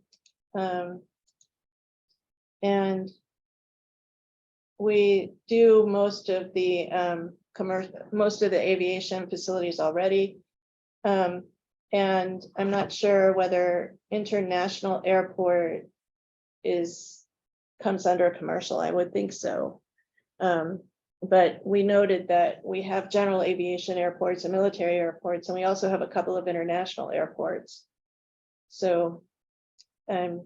S1: And we do most of the commercial, most of the aviation facilities already. And I'm not sure whether international airport comes under commercial. I would think so. But we noted that we have general aviation airports and military airports, and we also have a couple of international airports. So I'm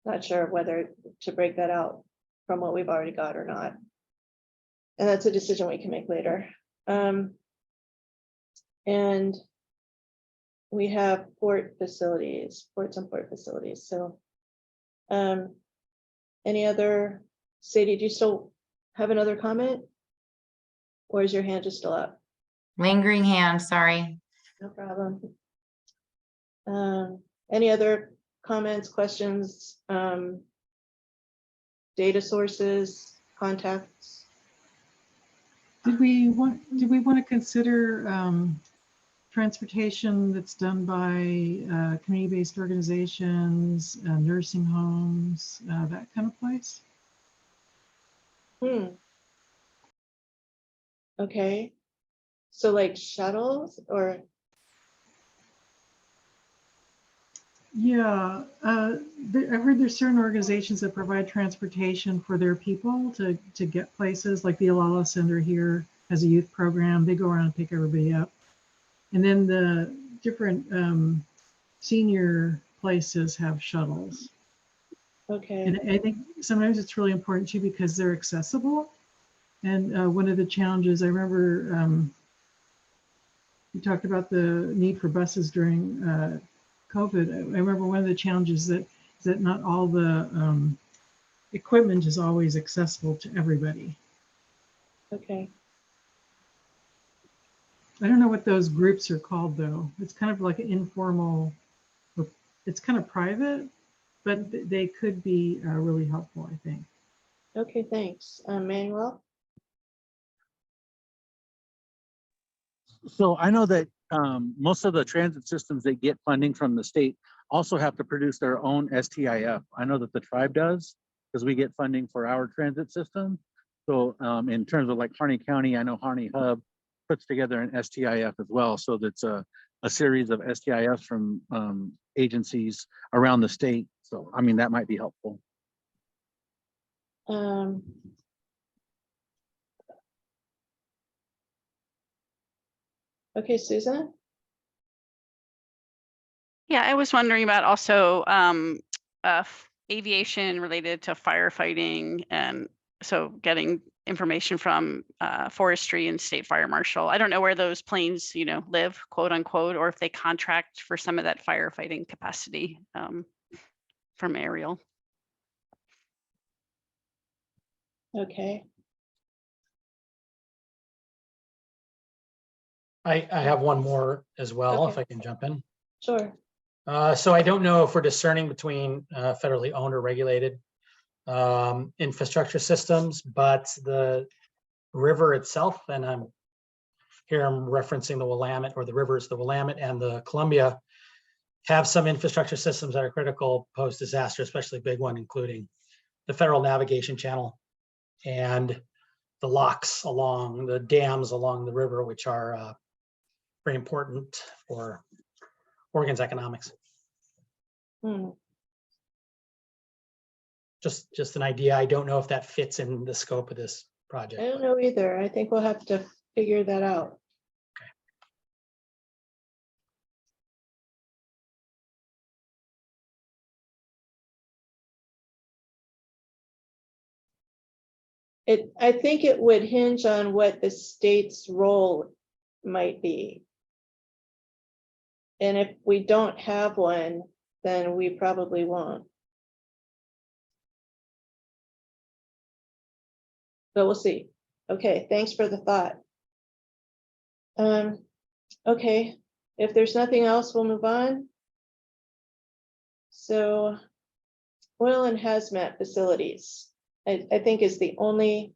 S1: not sure whether to break that out from what we've already got or not. And that's a decision we can make later. And we have ports and port facilities. So any other, Sadie, do you still have another comment? Or is your hand just still up?
S21: Lingering hand, sorry.
S1: No problem. Any other comments, questions, data sources, contacts?
S16: Did we want to consider transportation that's done by community-based organizations, nursing homes, that kind of place?
S1: Okay. So like shuttles or?
S16: Yeah, I've heard there's certain organizations that provide transportation for their people to get places, like the Alala Center here has a youth program. They go around and pick everybody up. And then the different senior places have shuttles.
S1: Okay.
S16: And I think sometimes it's really important too because they're accessible. And one of the challenges, I remember you talked about the need for buses during COVID. I remember one of the challenges is that not all the equipment is always accessible to everybody.
S1: Okay.
S16: I don't know what those groups are called though. It's kind of like an informal, it's kind of private, but they could be really helpful, I think.
S1: Okay, thanks. Manuel?
S19: So I know that most of the transit systems that get funding from the state also have to produce their own STIF. I know that the tribe does because we get funding for our transit system. So in terms of like Harney County, I know Harney Hub puts together an STIF as well. So that's a series of STIFs from agencies around the state. So, I mean, that might be helpful.
S1: Okay, Susan?
S14: Yeah, I was wondering about also aviation related to firefighting, and so getting information from forestry and state fire marshal. I don't know where those planes, live, quote unquote, or if they contract for some of that firefighting capacity from aerial.
S1: Okay.
S20: I have one more as well, if
S1: Okay.
S20: I can jump in.
S1: Sure.
S20: So I don't know if we're discerning between federally owned or regulated infrastructure systems, but the river itself, and I'm referencing the Willamette, or the rivers, the Willamette and the Columbia, have some infrastructure systems that are critical post-disaster, especially big one, including the Federal Navigation Channel and the locks along the dams along the river, which are very important for Oregon's economics. Just an idea. I don't know if that fits in the scope of this project.
S1: I don't know either. I think we'll have to figure that out. I think it would hinge on what the state's role might be. And if we don't have one, then we probably won't. But we'll see. Okay, thanks for the thought. Okay, if there's nothing else, we'll move on. So, oil and hazmat facilities, I think is the only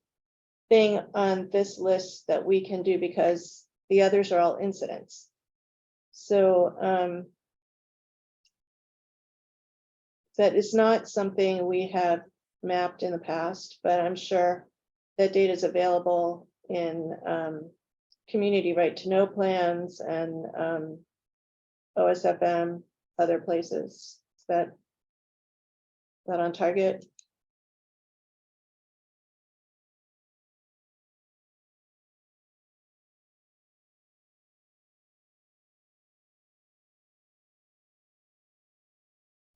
S1: thing on this list that we can do because the others are all incidents. So that is not something we have mapped in the past, but I'm sure that data is available in community right to know plans and OSFM, other places. Is that on target?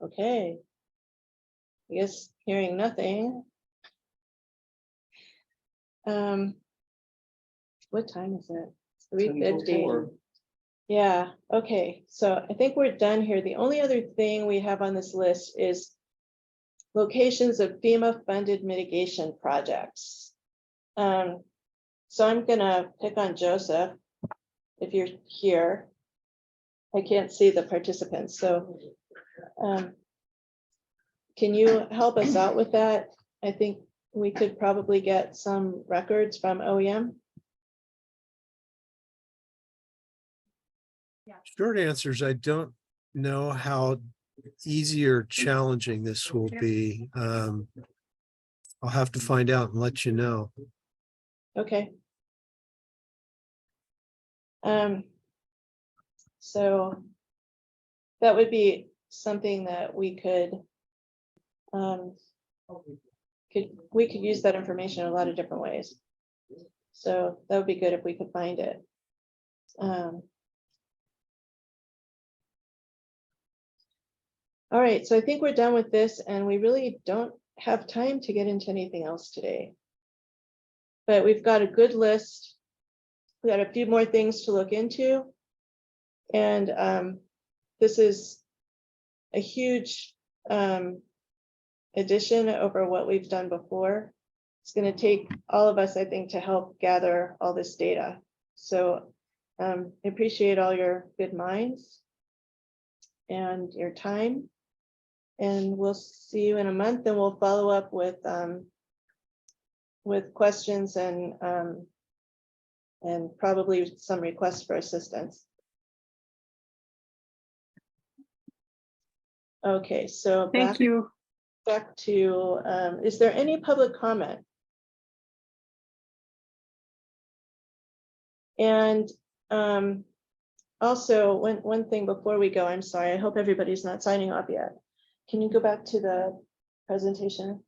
S1: Okay. I guess hearing nothing. What time is it? 3:50. Yeah, okay, so I think we're done here. The only other thing we have on this list is locations of FEMA-funded mitigation projects. So I'm gonna pick on Joseph, if you're here. I can't see the participants, so can you help us out with that? I think we could probably get some records from OEM.
S4: Short answer is I don't know how easy or challenging this will be. I'll have to find out and let you know.
S1: Okay. So that would be something that we could use that information in a lot of different ways. So that would be good if we could find it. All right, so I think we're done with this, and we really don't have time to get into anything else today. But we've got a good list. We got a few more things to look into. And this is a huge addition over what we've done before. It's going to take all of us, I think, to help gather all this data. So I appreciate all your good minds and your time. And we'll see you in a month, and we'll follow up with questions and probably some requests for assistance. Okay, so
S6: Thank you.
S1: Back to, is there any public comment? And also one thing before we go, I'm sorry, I hope everybody's not signing off yet. Can you go back to the presentation?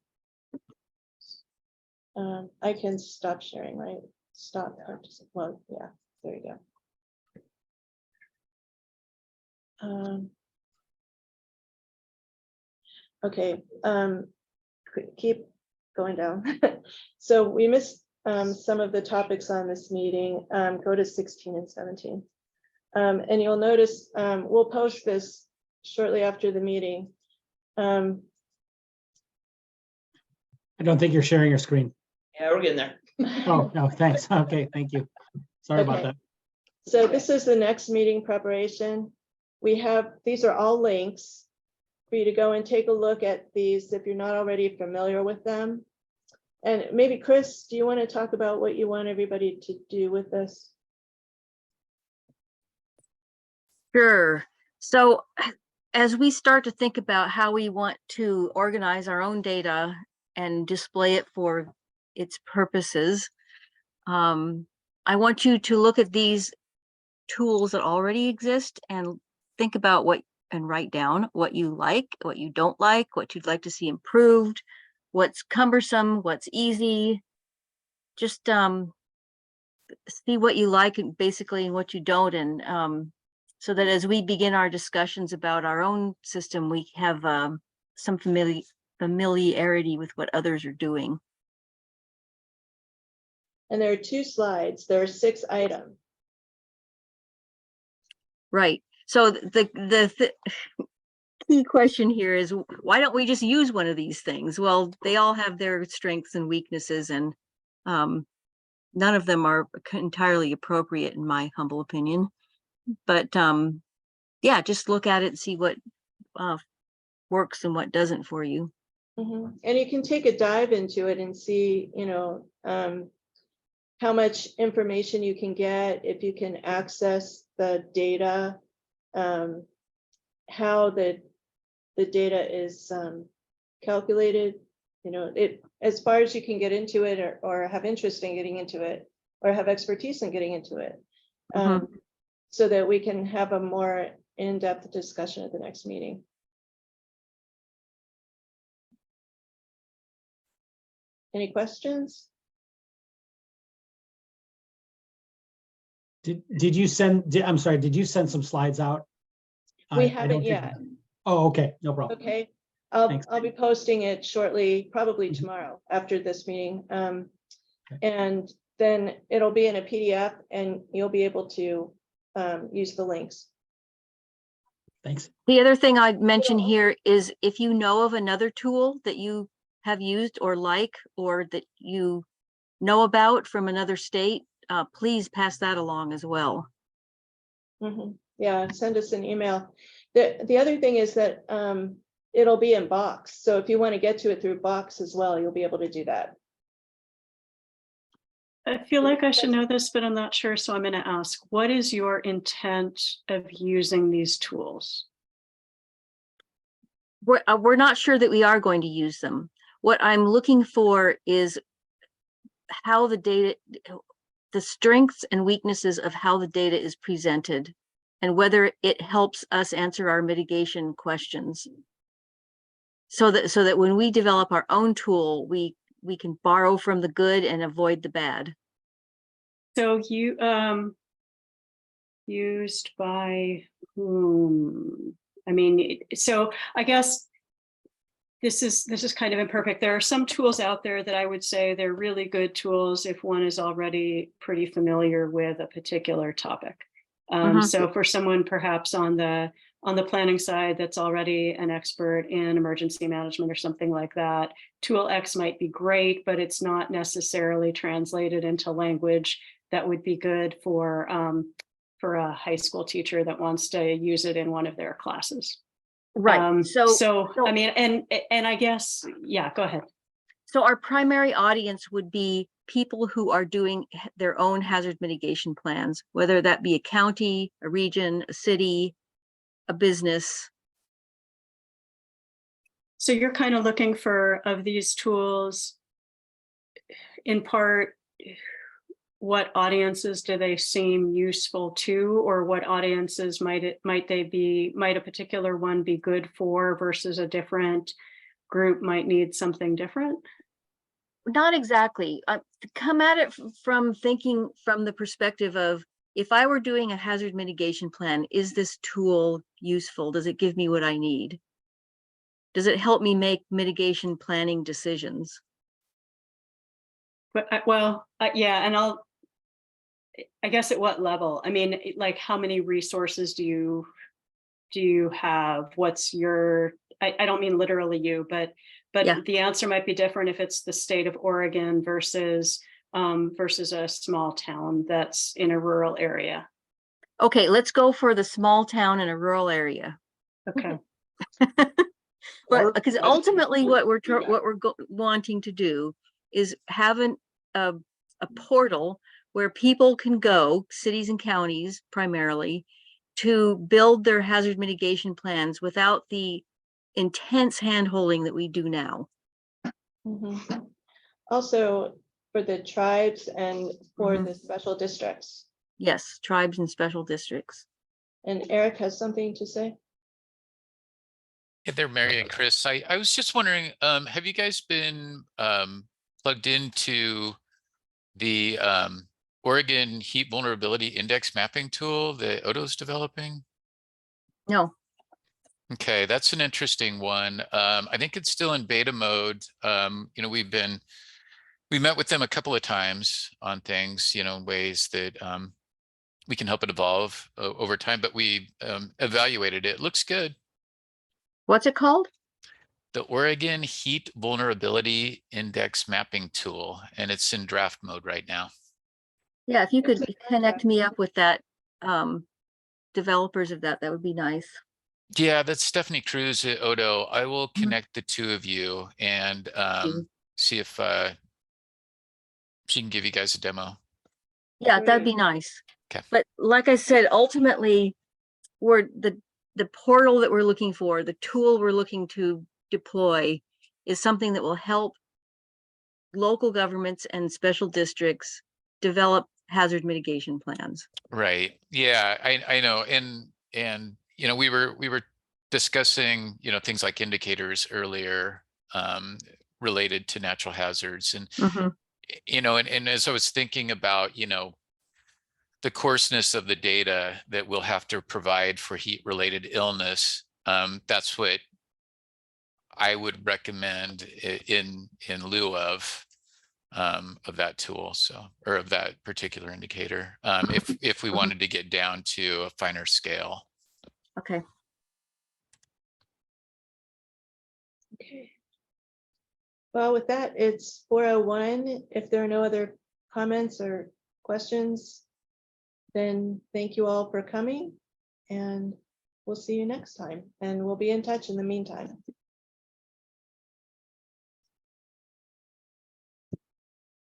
S1: I can stop sharing, right? Stop. Well, yeah, there you go. Okay, keep going down. So we missed some of the topics on this meeting. Go to 16 and 17. And you'll notice we'll post this shortly after the meeting.
S20: I don't think you're sharing your screen.
S22: Yeah, we're getting there.
S20: Oh, no, thanks. Okay, thank you. Sorry about
S1: Okay.
S20: that.
S1: So this is the next meeting preparation. These are all links for you to go and take a look at these if you're not already familiar with them. And maybe Chris, do you want to talk about what you want everybody to do with this?
S9: Sure. So as we start to think about how we want to organize our own data and display it for its purposes, I want you to look at these tools that already exist and think about and write down what you like, what you don't like, what you'd like to see improved, what's cumbersome, what's easy. Just see what you like and basically and what you don't, and so that as we begin our discussions about our own system, we have some familiarity with what others are doing.
S1: And there are 2 slides. There are 6 items.
S9: Right. So the key question here is, why don't we just use one of these things? Well, they all have their strengths and weaknesses, and none of them are entirely appropriate in my humble opinion. But yeah, just look at it and see what works and what doesn't for you.
S1: Mm-hmm. And you can take a dive into it and see, how much information you can get, if you can access the data, how the data is calculated, as far as you can get into it, or have interest in getting into it, or have expertise in getting into it, so that we can have a more in-depth discussion at the next meeting. Any questions?
S20: Did you send, I'm sorry, did you send some slides out?
S1: We
S20: I
S1: haven't
S20: don't think-
S1: yet.
S20: Oh, okay, no problem.
S1: Okay,
S20: Thanks.
S1: I'll be posting it shortly, probably tomorrow after this meeting. And then it'll be in a PDF and you'll be able to use the links.
S20: Thanks.
S9: The other thing I'd mention here is if you know of another tool that you have used or like, or that you know about from another state, please pass that along as well.
S1: Yeah, send us an email. The other thing is that it'll be in Box. So if you want to get to it through Box as well, you'll be able to do that.
S6: I feel like I should know this, but I'm not sure, so I'm going to ask, what is your intent of using these tools?
S9: We're not sure that we are going to use them. What I'm looking for is how the data, the strengths and weaknesses of how the data is presented, and whether it helps us answer our mitigation questions. So that when we develop our own tool, we can borrow from the good and avoid the bad.
S6: So you used by whom? I mean, so I guess this is kind of imperfect. There are some tools out there that I would say they're really good tools if one is already pretty familiar with a particular topic. So for someone perhaps on the planning side that's already an expert in emergency management or something like that, tool X might be great, but it's not necessarily translated into language that would be good for a high school teacher that wants to use it in one of their classes.
S9: Right.
S6: So I mean, and I guess, yeah, go ahead.
S9: So our primary audience would be people who are doing their own hazard mitigation plans, whether that be a county, a region, a city, a business.
S6: So you're kind of looking for, of these tools, in part, what audiences do they seem useful to, or what audiences might a particular one be good for versus a different group might need something different?
S9: Not exactly. Come at it from thinking from the perspective of, if I were doing a hazard mitigation plan, is this tool useful? Does it give me what I need? Does it help me make mitigation planning decisions?
S6: But yeah, and I guess at what level? I mean, like, how many resources do you have? What's your, I don't mean literally you, but
S9: Yeah.
S6: the answer might be different if it's the state of Oregon versus a small town that's in a rural area.
S9: Okay, let's go for the small town in a rural area.
S6: Okay.
S9: But because ultimately what we're wanting to do is have a portal where people can go, cities and counties primarily, to build their hazard mitigation plans without the intense handholding that we do now.
S1: Also for the tribes and for the special districts.
S9: Yes, tribes and special districts.
S1: And Eric has something to say.
S5: Hey there, Mary and Chris. I was just wondering, have you guys been plugged into the Oregon Heat Vulnerability Index mapping tool that Odo's developing?
S9: No.
S5: Okay, that's an interesting one. I think it's still in beta mode. You know, we met with them a couple of times on things, you know, ways that we can help it evolve over time, but we evaluated it. It looks good.
S9: What's it called?
S5: The Oregon Heat Vulnerability Index Mapping Tool, and it's in draft mode right now.
S9: Yeah, if you could connect me up with that, developers of that would be nice.
S5: Yeah, that's Stephanie Cruz at Odo. I will connect the two of you and see if she can give you guys a demo.
S9: Yeah, that'd be nice.
S5: Okay.
S9: But like I said, ultimately, we're the portal that we're looking for, the tool we're looking to deploy, is something that will help local governments and special districts develop hazard mitigation plans.
S5: Right. Yeah, I know. And we were discussing, things like indicators earlier, related to natural hazards and,
S9: Mhm.
S5: and as I was thinking about, the coarseness of the data that we'll have to provide for heat related illness, that's what I would recommend in lieu of that tool. So, or of that particular indicator, if we wanted to get down to a finer scale.
S9: Okay.
S1: Okay. Well, with that, it's 4:01. If there are no other comments or questions, then thank you all for coming, and we'll see you next time, and we'll be in touch in the meantime.